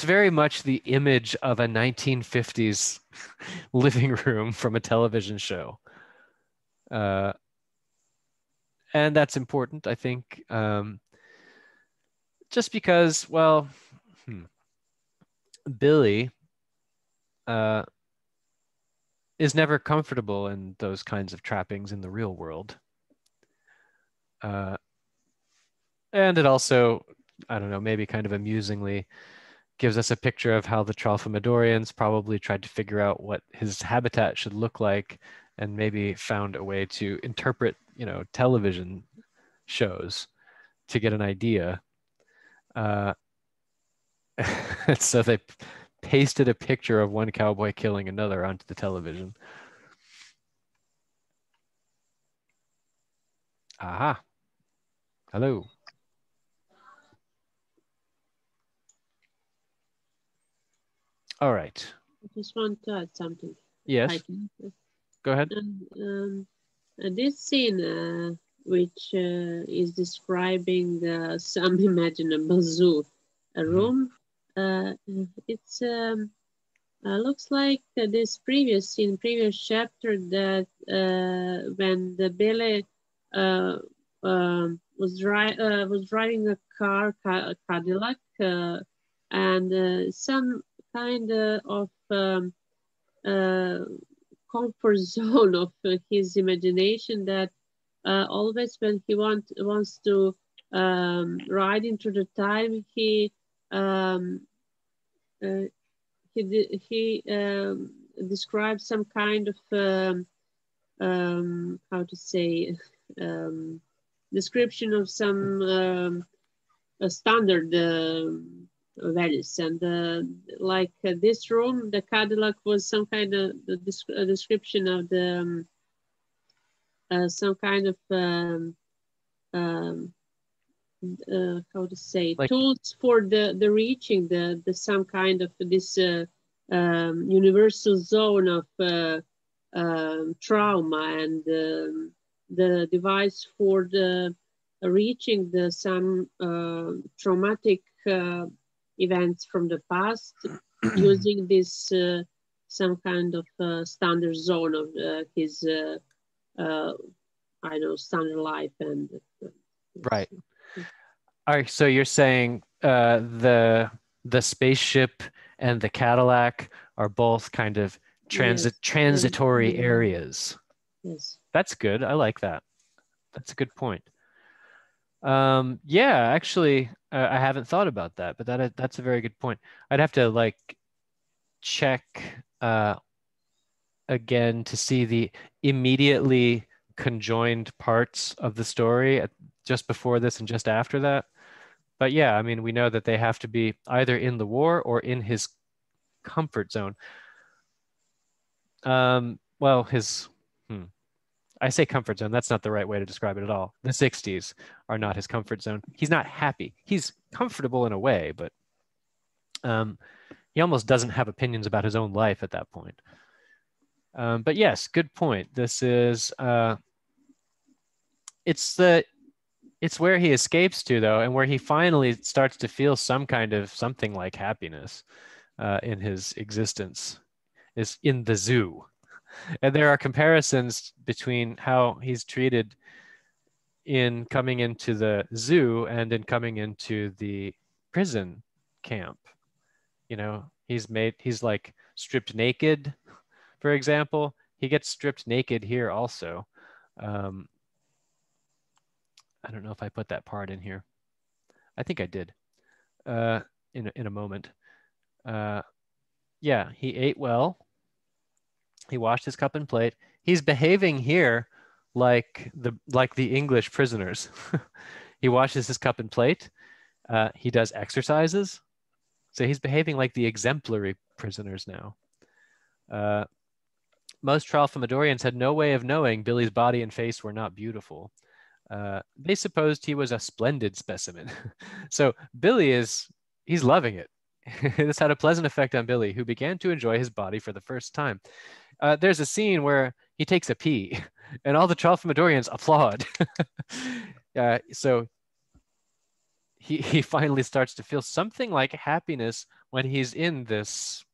[SPEAKER 1] very much the image of a 1950s living room from a television show. And that's important, I think, just because, well, Billy is never comfortable in those kinds of trappings in the real world. And it also, I don't know, maybe kind of amusingly gives us a picture of how the Tralfamadorians probably tried to figure out what his habitat should look like and maybe found a way to interpret, you know, television shows to get an idea. So they pasted a picture of one cowboy killing another onto the television. Aha. Hello. All right.
[SPEAKER 3] I just want to add something.
[SPEAKER 1] Yes. Go ahead.
[SPEAKER 3] This scene, which is describing some imaginable zoo room, it's looks like this previous chapter that when the Billy was driving a car, Cadillac, and some kind of comfort zone of his imagination that always when he wants to ride into the time, he describes some kind of how to say description of some standard values, and like this room, the Cadillac was some kind of description of the some kind of how to say, like, tools for the reaching the some kind of this universal zone of trauma, and the device for the reaching the some traumatic events from the past using this some kind of standard zone of his I know, standard life. And
[SPEAKER 1] right. All right, so you're saying the spaceship and the Cadillac are both kind of transitory areas.
[SPEAKER 3] Yes.
[SPEAKER 1] That's good. I like that. That's a good point. Yeah, actually, I haven't thought about that, but that's a very good point. I'd have to like check again to see the immediately conjoined parts of the story just before this and just after that. But yeah, I mean, we know that they have to be either in the war or in his comfort zone. Well, I say comfort zone. That's not the right way to describe it at all. The 60s are not his comfort zone. He's not happy. He's comfortable in a way, but he almost doesn't have opinions about his own life at that point. But yes, good point. This is, it's where he escapes to, though, and where he finally starts to feel some kind of something like happiness in his existence, is in the zoo. And there are comparisons between how he's treated in coming into the zoo and in coming into the prison camp. You know, he's like stripped naked, for example. He gets stripped naked here also. I don't know if I put that part in here. I think I did in a moment. Yeah, he ate well. He washed his cup and plate. He's behaving here like the English prisoners. He washes his cup and plate. He does exercises. So he's behaving like the exemplary prisoners now. Most Tralfamadorians had no way of knowing Billy's body and face were not beautiful. They supposed he was a splendid specimen. So Billy he's loving it. This had a pleasant effect on Billy, who began to enjoy his body for the first time. There's a scene where he takes a pee, and all the Tralfamadorians applaud. So he finally starts to feel something like happiness when he's in this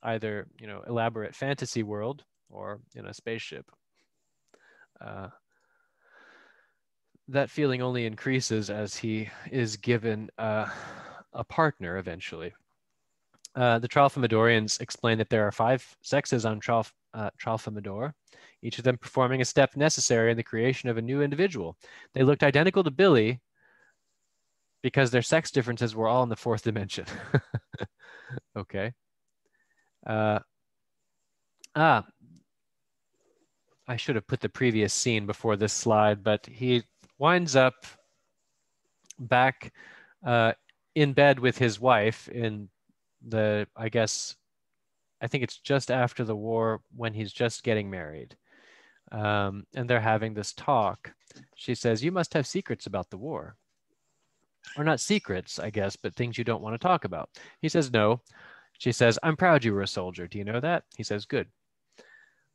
[SPEAKER 1] either elaborate fantasy world or in a spaceship. That feeling only increases as he is given a partner eventually. The Tralfamadorians explain that there are 5 sexes on Tralfamador, each of them performing a step necessary in the creation of a new individual. They looked identical to Billy because their sex differences were all in the 4th dimension. Okay. I should have put the previous scene before this slide, but he winds up back in bed with his wife in I think it's just after the war when he's just getting married. And they're having this talk. She says, "You must have secrets about the war." Or not secrets, I guess, but things you don't want to talk about. He says, "No." She says, "I'm proud you were a soldier. Do you know that?" He says, "Good."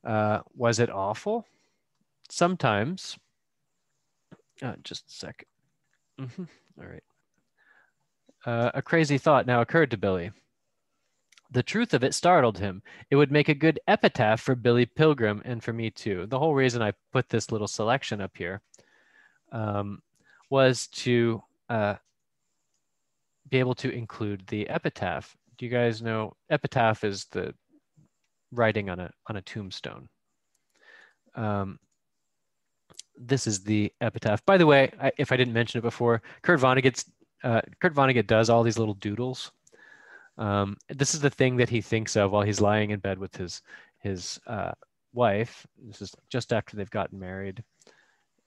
[SPEAKER 1] Was it awful? Sometimes. Just a second. All right. A crazy thought now occurred to Billy. The truth of it startled him. It would make a good epitaph for Billy Pilgrim and for me too. The whole reason I put this little selection up here was to be able to include the epitaph. Do you guys know epitaph is the writing on a tombstone? This is the epitaph. By the way, if I didn't mention it before, Kurt Vonnegut does all these little doodles. This is the thing that he thinks of while he's lying in bed with his wife. This is just after they've gotten married.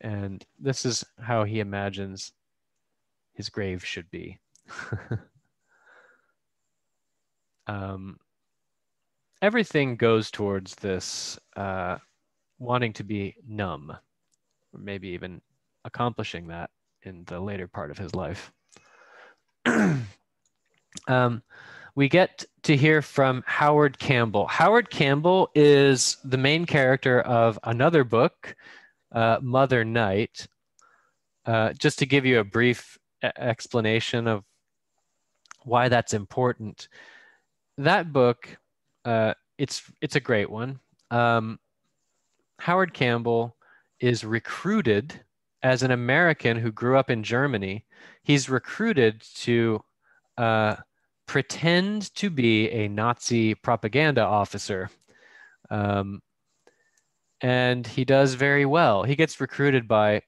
[SPEAKER 1] And this is how he imagines his grave should be. Everything goes towards this wanting to be numb, or maybe even accomplishing that in the later part of his life. We get to hear from Howard Campbell. Howard Campbell is the main character of another book, Mother Night. Just to give you a brief explanation of why that's important. That book, it's a great one. Howard Campbell is recruited as an American who grew up in Germany. He's recruited to pretend to be a Nazi propaganda officer. And he does very well. He gets recruited by,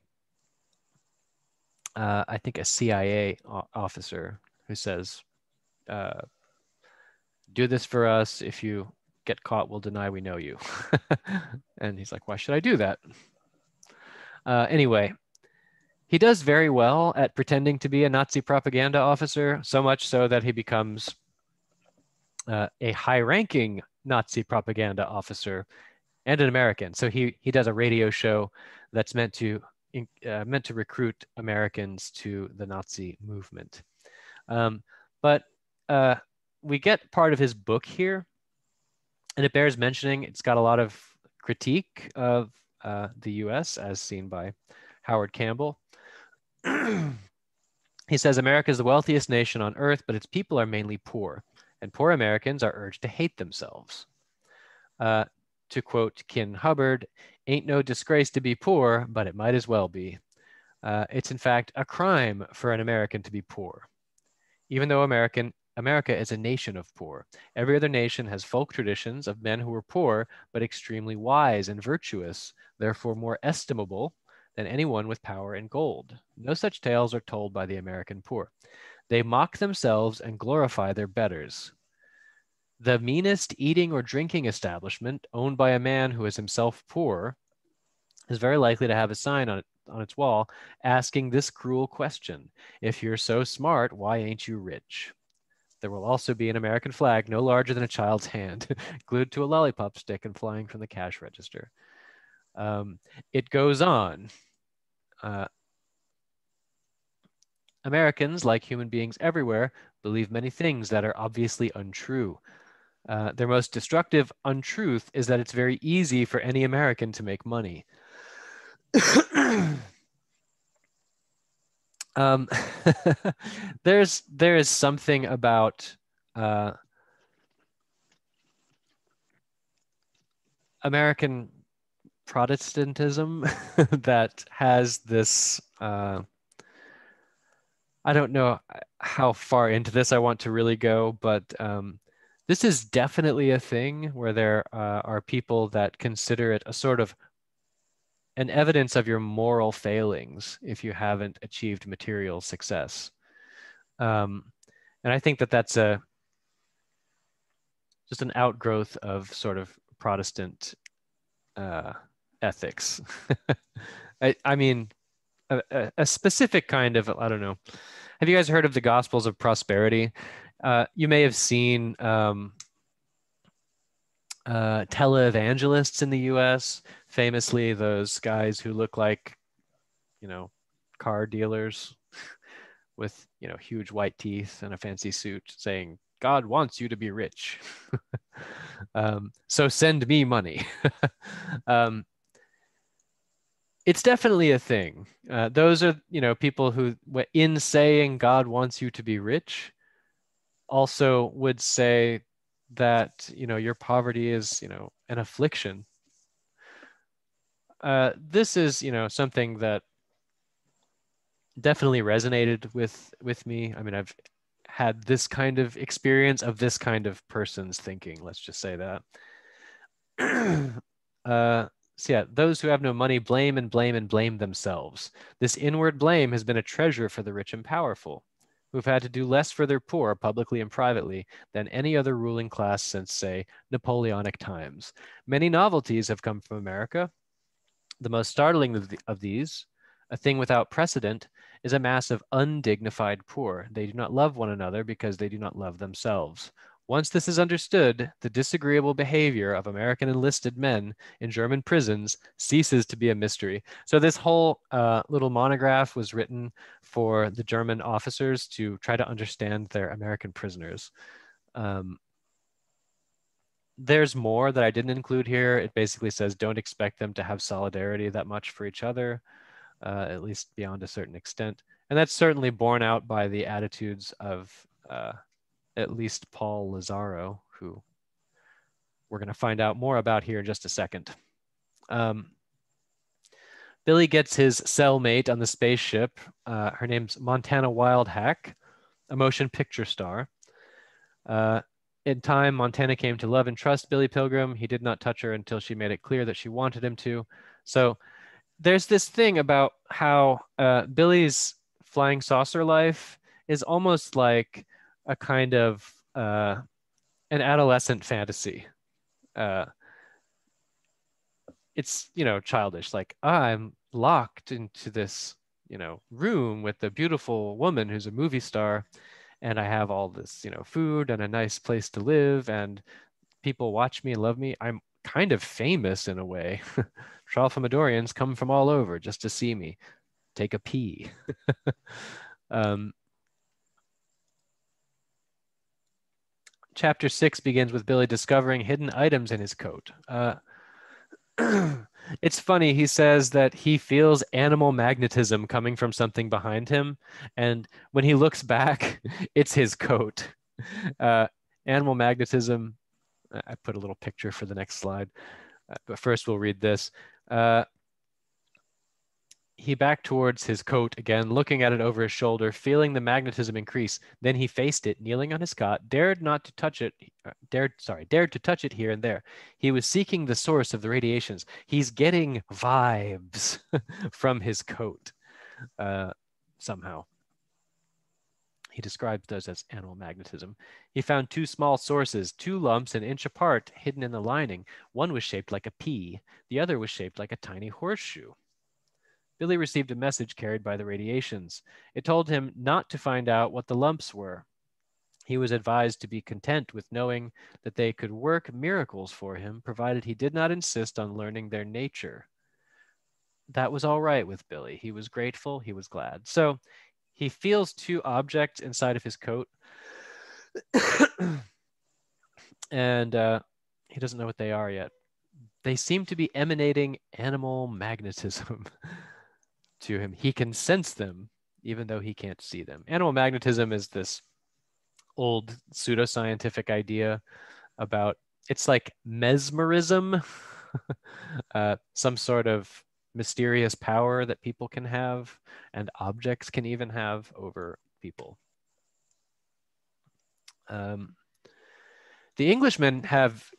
[SPEAKER 1] I think, a CIA officer who says, do this for us. If you get caught, we'll deny we know you. And he's like, why should I do that? Anyway, he does very well at pretending to be a Nazi propaganda officer, so much so that he becomes a high-ranking Nazi propaganda officer and an American. So he does a radio show that's meant to recruit Americans to the Nazi movement. But we get part of his book here, and it bears mentioning. It's got a lot of critique of the US as seen by Howard Campbell. He says, America is the wealthiest nation on earth, but its people are mainly poor, and poor Americans are urged to hate themselves. To quote Ken Hubbard, ain't no disgrace to be poor, but it might as well be. It's in fact a crime for an American to be poor. Even though America is a nation of poor. Every other nation has folk traditions of men who were poor, but extremely wise and virtuous, therefore more estimable than anyone with power and gold. No such tales are told by the American poor. They mock themselves and glorify their betters. The meanest eating or drinking establishment owned by a man who is himself poor is very likely to have a sign on its wall asking this cruel question: if you're so smart, why ain't you rich? There will also be an American flag no larger than a child's hand, glued to a lollipop stick and flying from the cash register. It goes on. Americans, like human beings everywhere, believe many things that are obviously untrue. Their most destructive untruth is that it's very easy for any American to make money. There is something about American Protestantism that has this, I don't know how far into this I want to really go, but this is definitely a thing where there are people that consider it a sort of an evidence of your moral failings if you haven't achieved material success. And I think that that's just an outgrowth of sort of Protestant ethics. I mean, a specific kind of, I don't know. Have you guys heard of the Gospels of Prosperity? You may have seen televangelists in the US, famously those guys who look like, car dealers with, huge white teeth and a fancy suit saying, God wants you to be rich. So send me money. It's definitely a thing. Those are, people who, in saying God wants you to be rich, also would say that, your poverty is, an affliction. This is, something that definitely resonated with me. I mean, I've had this kind of experience of this kind of person's thinking, let's just say that. So yeah, those who have no money blame and blame and blame themselves. This inward blame has been a treasure for the rich and powerful, who've had to do less for their poor, publicly and privately, than any other ruling class since, say, Napoleonic times. Many novelties have come from America. The most startling of these, a thing without precedent, is a mass of undignified poor. They do not love one another because they do not love themselves. Once this is understood, the disagreeable behavior of American enlisted men in German prisons ceases to be a mystery. So this whole little monograph was written for the German officers to try to understand their American prisoners. There's more that I didn't include here. It basically says don't expect them to have solidarity that much for each other, at least beyond a certain extent. And that's certainly borne out by the attitudes of at least Paul Lazaro, who we're going to find out more about here in just a second. Billy gets his cellmate on the spaceship. Her name's Montana Wildhack, a motion picture star. In time, Montana came to love and trust Billy Pilgrim. He did not touch her until she made it clear that she wanted him to. So there's this thing about how Billy's flying saucer life is almost like a kind of an adolescent fantasy. It's, childish, like, I'm locked into this, room with a beautiful woman who's a movie star, and I have all this, food and a nice place to live, and people watch me and love me. I'm kind of famous in a way. Tralfamadorians come from all over just to see me take a pee. Chapter 6 begins with Billy discovering hidden items in his coat. It's funny, he says that he feels animal magnetism coming from something behind him, and when he looks back, it's his coat. Animal magnetism, I put a little picture for the next slide, but first we'll read this. He backed towards his coat again, looking at it over his shoulder, feeling the magnetism increase. Then he faced it, kneeling on his cot, dared to touch it here and there. He was seeking the source of the radiations. He's getting vibes from his coat somehow. He describes those as animal magnetism. He found two small sources, 2 lumps an inch apart, hidden in the lining. One was shaped like a pea. The other was shaped like a tiny horseshoe. Billy received a message carried by the radiations. It told him not to find out what the lumps were. He was advised to be content with knowing that they could work miracles for him, provided he did not insist on learning their nature. That was all right with Billy. He was grateful. He was glad. So he feels 2 objects inside of his coat. And he doesn't know what they are yet. They seem to be emanating animal magnetism to him. He can sense them, even though he can't see them. Animal magnetism is this old pseudoscientific idea about, it's like mesmerism, some sort of mysterious power that people can have and objects can even have over people. The Englishmen have,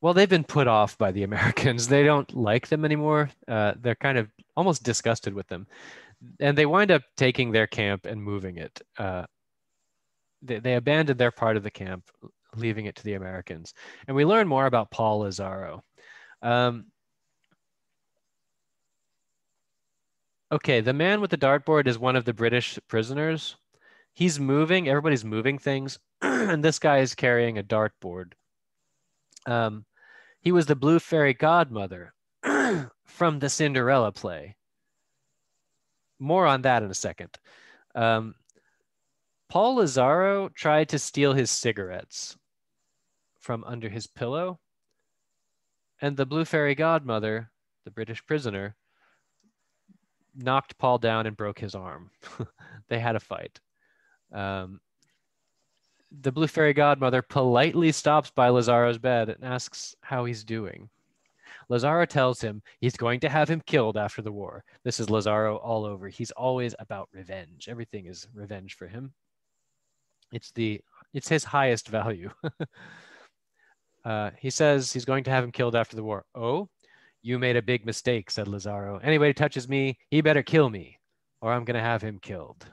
[SPEAKER 1] well, they've been put off by the Americans. They don't like them anymore. They're kind of almost disgusted with them. And they wind up taking their camp and moving it. They abandoned their part of the camp, leaving it to the Americans. And we learn more about Paul Lazzaro. Okay, the man with the dartboard is one of the British prisoners. He's moving, everybody's moving things, and this guy is carrying a dartboard. He was the blue fairy godmother from the Cinderella play. More on that in a second. Paul Lazzaro tried to steal his cigarettes from under his pillow, and the blue fairy godmother, the British prisoner, knocked Paul down and broke his arm. They had a fight. The blue fairy godmother politely stops by Lazzaro's bed and asks how he's doing. Lazzaro tells him he's going to have him killed after the war. This is Lazzaro all over. He's always about revenge. Everything is revenge for him. It's his highest value. He says he's going to have him killed after the war. Oh, you made a big mistake, said Lazzaro. Anybody who touches me, he better kill me, or I'm going to have him killed.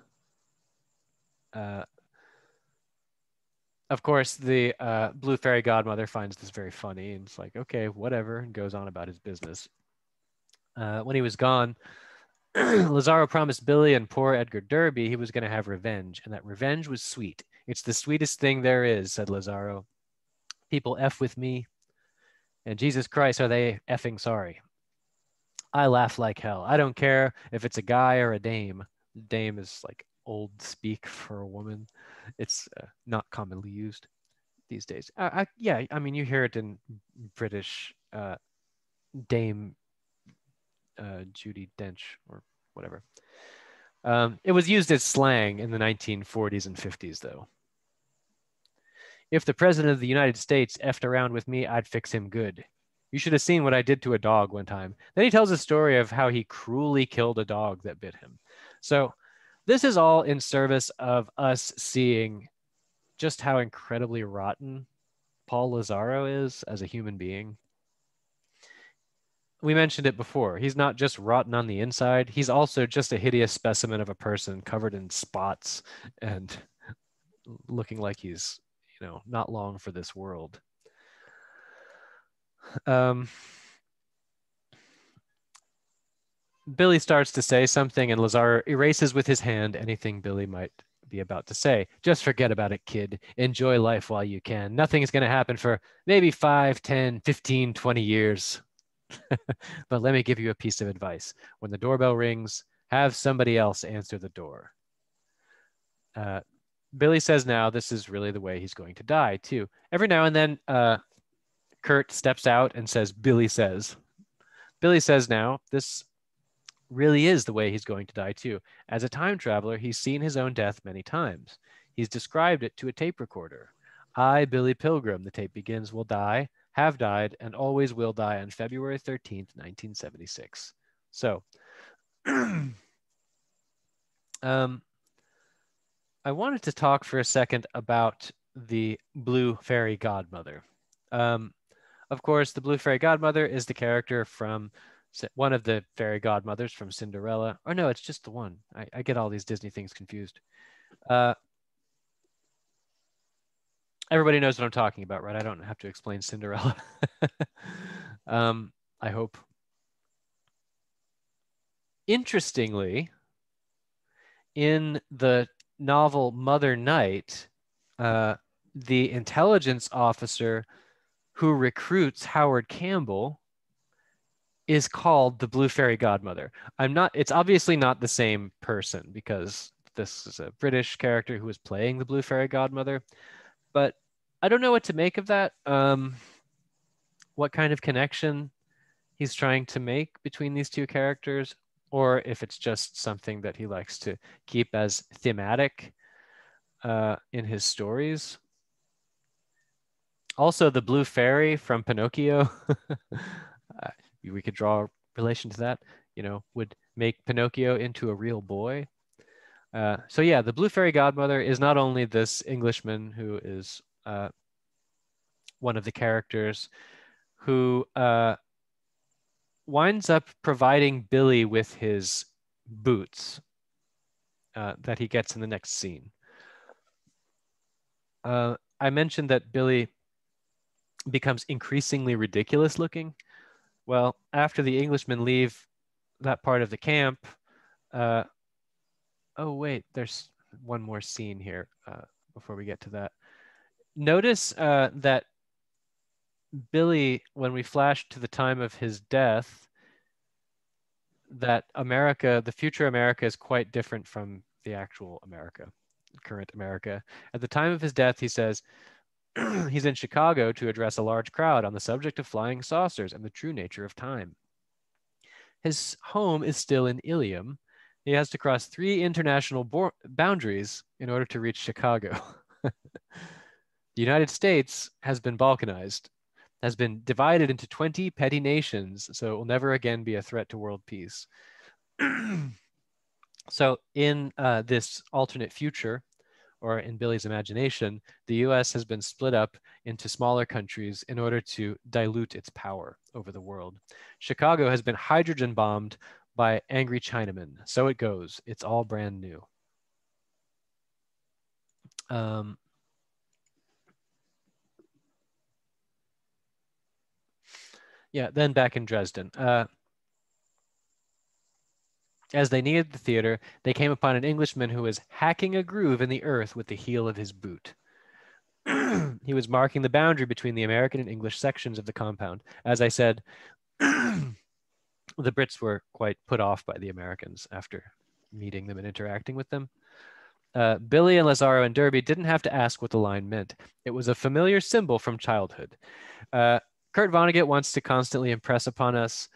[SPEAKER 1] Of course, the blue fairy godmother finds this very funny and it's like, okay, whatever, and goes on about his business. When he was gone, Lazzaro promised Billy and poor Edgar Derby he was going to have revenge, and that revenge was sweet. It's the sweetest thing there is, said Lazzaro. People F with me, and Jesus Christ, are they effing sorry. I laugh like hell. I don't care if it's a guy or a dame. Dame is like old speak for a woman. It's not commonly used these days. Yeah, I mean, you hear it in British Dame Judi Dench or whatever. It was used as slang in the 1940s and 50s, though. If the president of the United States effed around with me, I'd fix him good. You should have seen what I did to a dog one time. Then he tells a story of how he cruelly killed a dog that bit him. So this is all in service of us seeing just how incredibly rotten Paul Lazzaro is as a human being. We mentioned it before. He's not just rotten on the inside. He's also just a hideous specimen of a person covered in spots and looking like he's, not long for this world. Billy starts to say something and Lazzaro erases with his hand anything Billy might be about to say. Just forget about it, kid. Enjoy life while you can. Nothing is going to happen for maybe 5, 10, 15, 20 years. But let me give you a piece of advice. When the doorbell rings, have somebody else answer the door. Billy says now this is really the way he's going to die, too. Every now and then, Kurt steps out and says, Billy says. Billy says now, this really is the way he's going to die, too. As a time traveler, he's seen his own death many times. He's described it to a tape recorder. I, Billy Pilgrim, the tape begins, will die, have died, and always will die on February 13th, 1976. So I wanted to talk for a second about the Blue Fairy Godmother. Of course, the Blue Fairy Godmother is the character from one of the fairy godmothers from Cinderella. Or no, it's just the one. I get all these Disney things confused. Everybody knows what I'm talking about, right? I don't have to explain Cinderella. I hope. Interestingly, in the novel Mother Night, the intelligence officer who recruits Howard Campbell is called the Blue Fairy Godmother. It's obviously not the same person because this is a British character who is playing the Blue Fairy Godmother, but I don't know what to make of that. What kind of connection he's trying to make between these two characters, or if it's just something that he likes to keep as thematic in his stories. Also, the Blue Fairy from Pinocchio, we could draw a relation to that, would make Pinocchio into a real boy. So yeah, the Blue Fairy Godmother is not only this Englishman who is one of the characters who winds up providing Billy with his boots that he gets in the next scene. I mentioned that Billy becomes increasingly ridiculous looking. Well, after the Englishmen leave that part of the camp, oh wait, there's one more scene here before we get to that. Notice that Billy, when we flash to the time of his death, that America, the future America, is quite different from the actual America, current America. At the time of his death, he says, he's in Chicago to address a large crowd on the subject of flying saucers and the true nature of time. His home is still in Ilium. He has to cross 3 international boundaries in order to reach Chicago. The United States has been balkanized, has been divided into 20 petty nations, so it will never again be a threat to world peace. So in this alternate future, or in Billy's imagination, the US has been split up into smaller countries in order to dilute its power over the world. Chicago has been hydrogen bombed by angry Chinamen. So it goes. It's all brand new. Yeah, then back in Dresden. As they neared the theater, they came upon an Englishman who was hacking a groove in the earth with the heel of his boot. He was marking the boundary between the American and English sections of the compound. As I said, the Brits were quite put off by the Americans after meeting them and interacting with them. Billy and Lazaro and Derby didn't have to ask what the line meant. It was a familiar symbol from childhood. Kurt Vonnegut wants to constantly impress upon us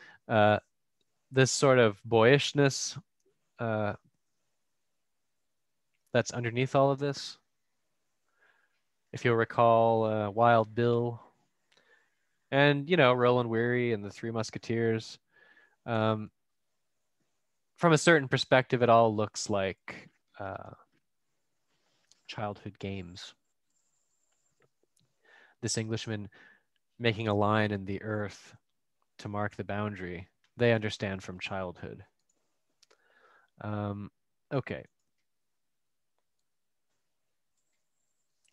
[SPEAKER 1] this sort of boyishness that's underneath all of this. If you'll recall Wild Bill and, Roland Weary and the Three Musketeers. From a certain perspective, it all looks like childhood games. This Englishman making a line in the earth to mark the boundary, they understand from childhood. Okay.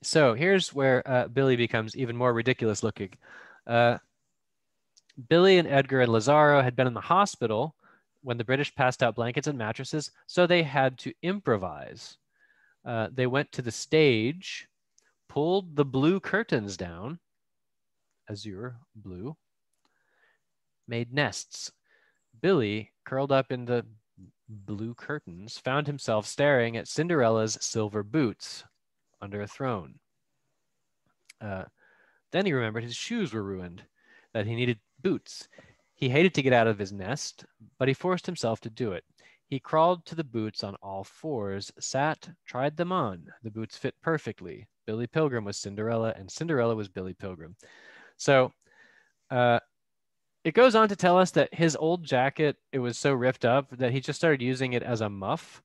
[SPEAKER 1] So here's where Billy becomes even more ridiculous looking. Billy and Edgar and Lazaro had been in the hospital when the British passed out blankets and mattresses, so they had to improvise. They went to the stage, pulled the blue curtains down, azure blue, made nests. Billy, curled up in the blue curtains, found himself staring at Cinderella's silver boots under a throne. Then he remembered his shoes were ruined, that he needed boots. He hated to get out of his nest, but he forced himself to do it. He crawled to the boots on all fours, sat, tried them on. The boots fit perfectly. Billy Pilgrim was Cinderella, and Cinderella was Billy Pilgrim. So it goes on to tell us that his old jacket, it was so ripped up that he just started using it as a muff.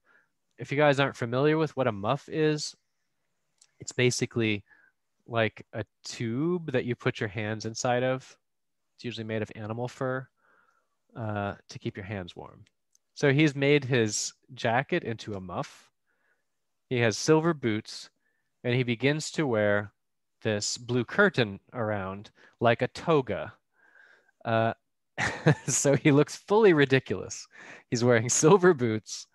[SPEAKER 1] If you guys aren't familiar with what a muff is, it's basically like a tube that you put your hands inside of. It's usually made of animal fur to keep your hands warm. So he's made his jacket into a muff. He has silver boots, and he begins to wear this blue curtain around like a toga. So he looks fully ridiculous. He's wearing silver boots,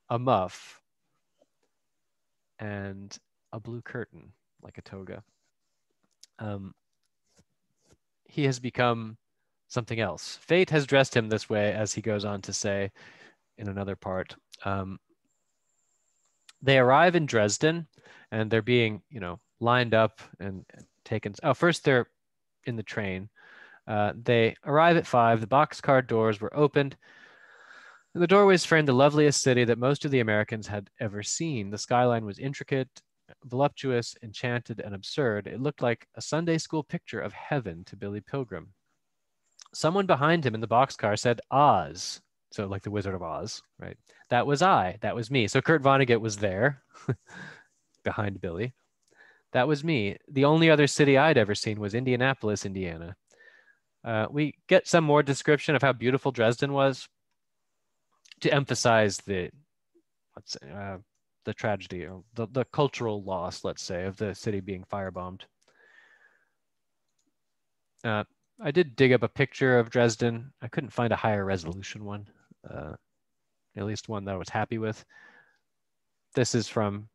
[SPEAKER 1] a muff, and a blue curtain like a toga. He has become something else. Fate has dressed him this way, as he goes on to say in another part. They arrive in Dresden, and they're being, lined up and taken. Oh, first they're in the train. They arrive at 5. The boxcar doors were opened. The doorways framed the loveliest city that most of the Americans had ever seen. The skyline was intricate, voluptuous, enchanted, and absurd. It looked like a Sunday school picture of heaven to Billy Pilgrim. Someone behind him in the boxcar said, Oz. So like the Wizard of Oz, right? That was I. That was me. So Kurt Vonnegut was there behind Billy. That was me. The only other city I'd ever seen was Indianapolis, Indiana. We get some more description of how beautiful Dresden was to emphasize the tragedy, or the cultural loss, let's say, of the city being firebombed. I did dig up a picture of Dresden. I couldn't find a higher resolution one, at least one that I was happy with. This is from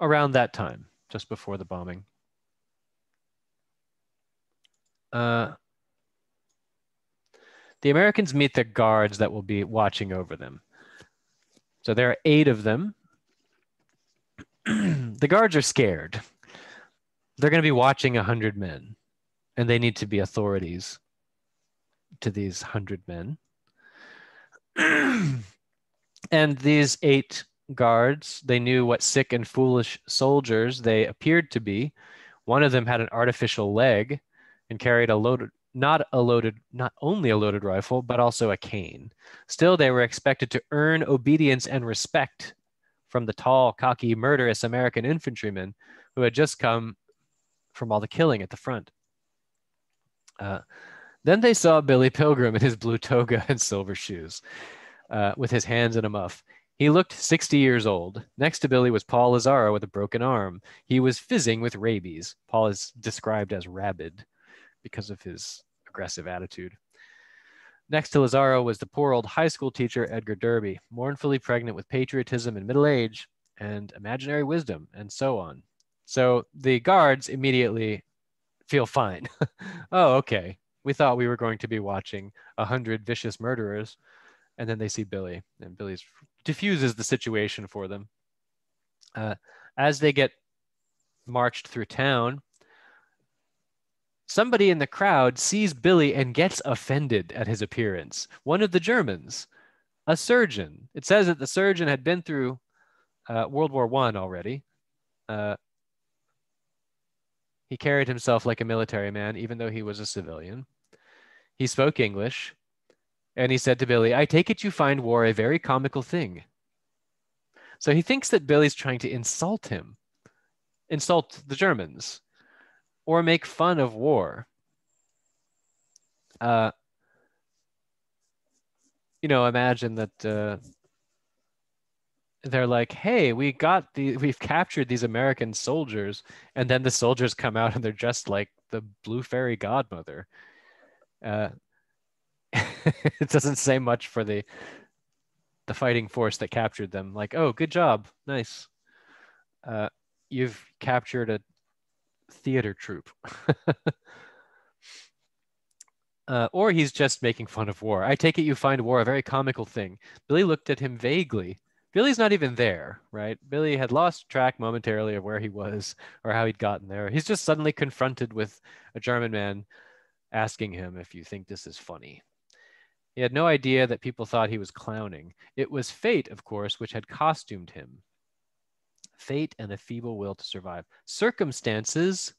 [SPEAKER 1] around that time, just before the bombing. The Americans meet the guards that will be watching over them. So there are 8 of them. The guards are scared. They're going to be watching 100 men, and they need to be authorities to these 100 men. And these 8 guards, they knew what sick and foolish soldiers they appeared to be. One of them had an artificial leg and carried not only a loaded rifle, but also a cane. Still, they were expected to earn obedience and respect from the tall, cocky, murderous American infantrymen who had just come from all the killing at the front. Then they saw Billy Pilgrim in his blue toga and silver shoes, with his hands in a muff. He looked 60 years old. Next to Billy was Paul Lazaro with a broken arm. He was fizzing with rabies. Paul is described as rabid because of his aggressive attitude. Next to Lazaro was the poor old high school teacher, Edgar Derby, mournfully pregnant with patriotism and middle age and imaginary wisdom, and so on. So the guards immediately feel fine. Oh, okay. We thought we were going to be watching 100 vicious murderers. And then they see Billy, and Billy diffuses the situation for them. As they get marched through town, somebody in the crowd sees Billy and gets offended at his appearance. One of the Germans, a surgeon. It says that the surgeon had been through World War I already. He carried himself like a military man, even though he was a civilian. He spoke English, and he said to Billy, I take it you find war a very comical thing. So he thinks that Billy's trying to insult him, insult the Germans, or make fun of war. Imagine that they're like, hey, we've captured these American soldiers, and then the soldiers come out and they're dressed like the Blue Fairy Godmother. It doesn't say much for the fighting force that captured them. Like, oh, good job, nice. You've captured a theater troupe. Or he's just making fun of war. I take it you find war a very comical thing. Billy looked at him vaguely. Billy's not even there, right? Billy had lost track momentarily of where he was or how he'd gotten there. He's just suddenly confronted with a German man asking him if you think this is funny. He had no idea that people thought he was clowning. It was fate, of course, which had costumed him. Fate and a feeble will to survive. Circumstances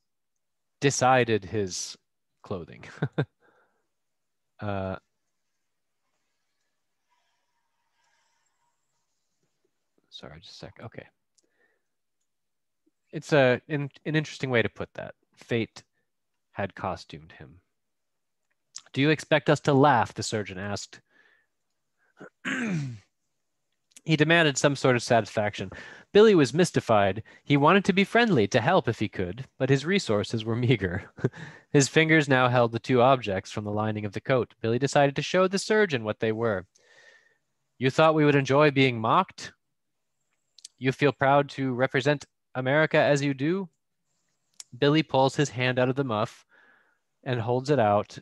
[SPEAKER 1] decided his clothing. Sorry, just a sec. Okay. It's an interesting way to put that. Fate had costumed him. Do you expect us to laugh? The surgeon asked. He demanded some sort of satisfaction. Billy was mystified. He wanted to be friendly, to help if he could, but his resources were meager. His fingers now held the two objects from the lining of the coat. Billy decided to show the surgeon what they were. You thought we would enjoy being mocked? You feel proud to represent America as you do? Billy pulls his hand out of the muff and holds it out,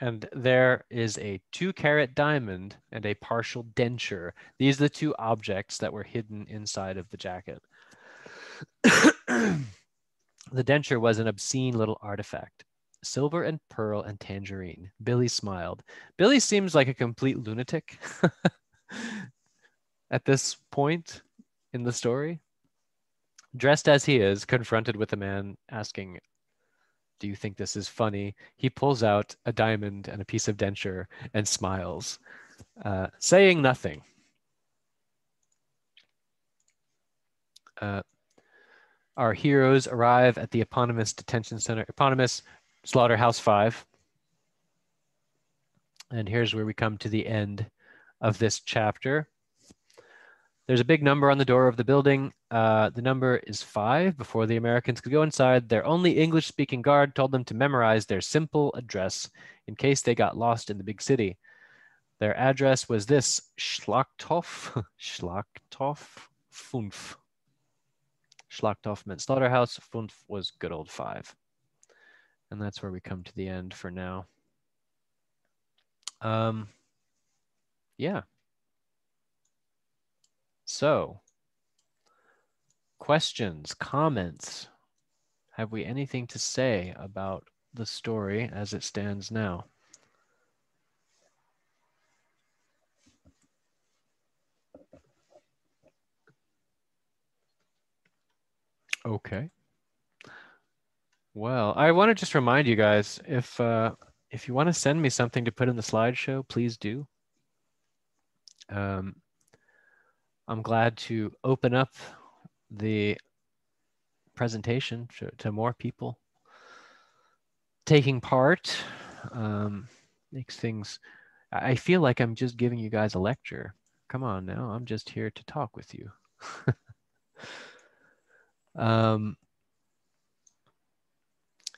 [SPEAKER 1] and there is a 2-carat diamond and a partial denture. These are the two objects that were hidden inside of the jacket. The denture was an obscene little artifact. Silver and pearl and tangerine. Billy smiled. Billy seems like a complete lunatic at this point in the story. Dressed as he is, confronted with a man asking, do you think this is funny? He pulls out a diamond and a piece of denture and smiles, saying nothing. Our heroes arrive at the eponymous detention center, eponymous Slaughterhouse 5. And here's where we come to the end of this chapter. There's a big number on the door of the building. The number is 5. Before the Americans could go inside, their only English-speaking guard told them to memorize their simple address in case they got lost in the big city. Their address was this: Schlachthof, Schlachthof 5. Schlachthof meant slaughterhouse, 5 was good old 5. And that's where we come to the end for now. Yeah. So, questions, comments? Have we anything to say about the story as it stands now? Okay. Well, I want to just remind you guys, if you want to send me something to put in the slideshow, please do. I'm glad to open up the presentation to more people taking part. Makes things, I feel like I'm just giving you guys a lecture. Come on now, I'm just here to talk with you.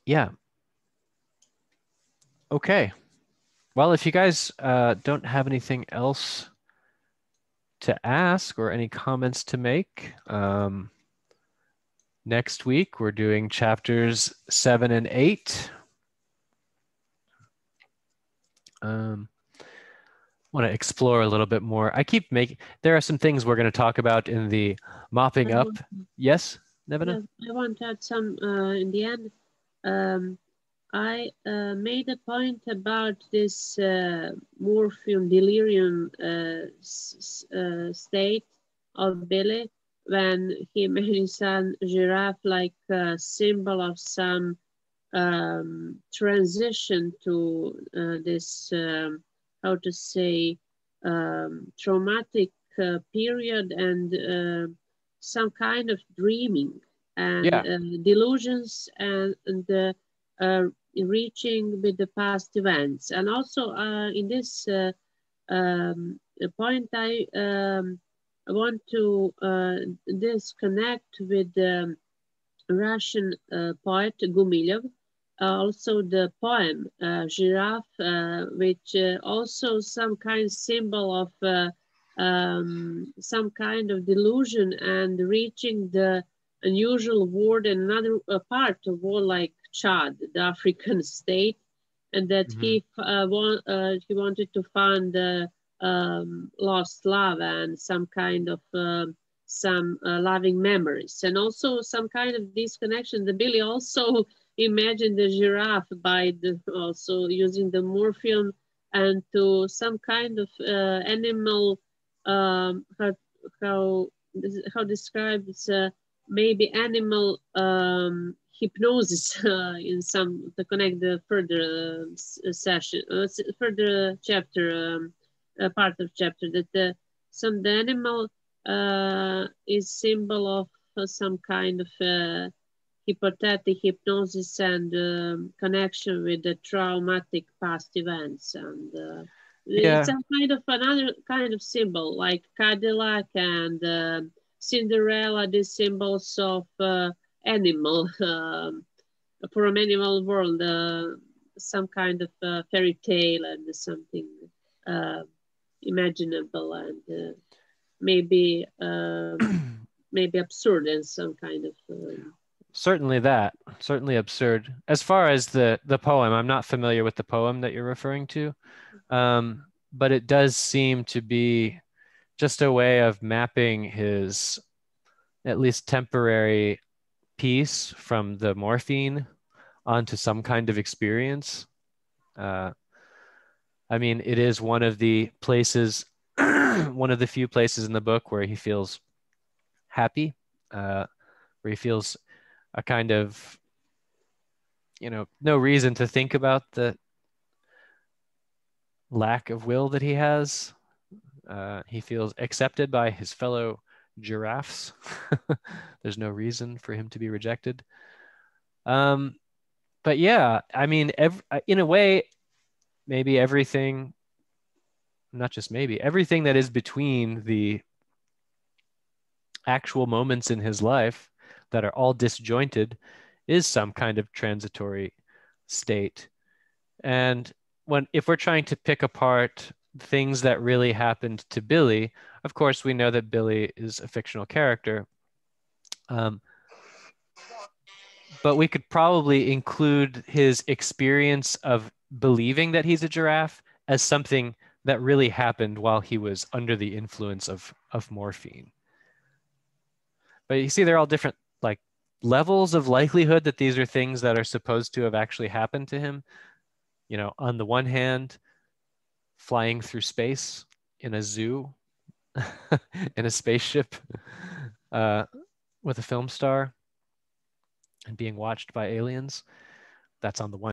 [SPEAKER 1] Yeah. Okay. Well, if you guys don't have anything else to ask or any comments to make, next week we're doing chapters 7 and 8. Want to explore a little bit more. There are some things we're going to talk about in the mopping up. Yes, Nevena?
[SPEAKER 3] Yeah, I want to add some in the end. I made a point about this morphine delirium state of Billy when he made his son giraffe like a symbol of some transition to this, how to say, traumatic period and some kind of dreaming and delusions and reaching with the past events. And also in this point, I want to disconnect with the Russian poet Gumilev, also the poem Giraffe, which also some kind of symbol of some kind of delusion and reaching the unusual world in another part of war like Chad, the African state, and that he wanted to find lost love and some kind of some loving memories, and also some kind of disconnection. The Billy also imagined the giraffe by also using the morphine and to some kind of animal. How describes maybe animal hypnosis in some to connect the further session, further chapter, part of chapter that the animal is symbol of some kind of hypothetic hypnosis and connection with the traumatic past events, and it's a kind of another kind of symbol like Cadillac and Cinderella, the symbols of animal from animal world, some kind of fairy tale and something imaginable and maybe maybe absurd and some kind of
[SPEAKER 1] certainly absurd. As far as the poem, I'm not familiar with the poem that you're referring to, but it does seem to be just a way of mapping his at least temporary peace from the morphine onto some kind of experience. I mean, it is one of the places, one of the few places in the book where he feels happy, where he feels a kind of, no reason to think about the lack of will that he has. He feels accepted by his fellow giraffes. There's no reason for him to be rejected. But yeah, I mean, in a way, maybe everything, not just maybe, everything that is between the actual moments in his life that are all disjointed is some kind of transitory state. And if we're trying to pick apart things that really happened to Billy, of course, we know that Billy is a fictional character. But we could probably include his experience of believing that he's a giraffe as something that really happened while he was under the influence of morphine. But you see, they're all different like levels of likelihood that these are things that are supposed to have actually happened to him. On the one hand, flying through space in a zoo, in a spaceship with a film star and being watched by aliens. That's on the one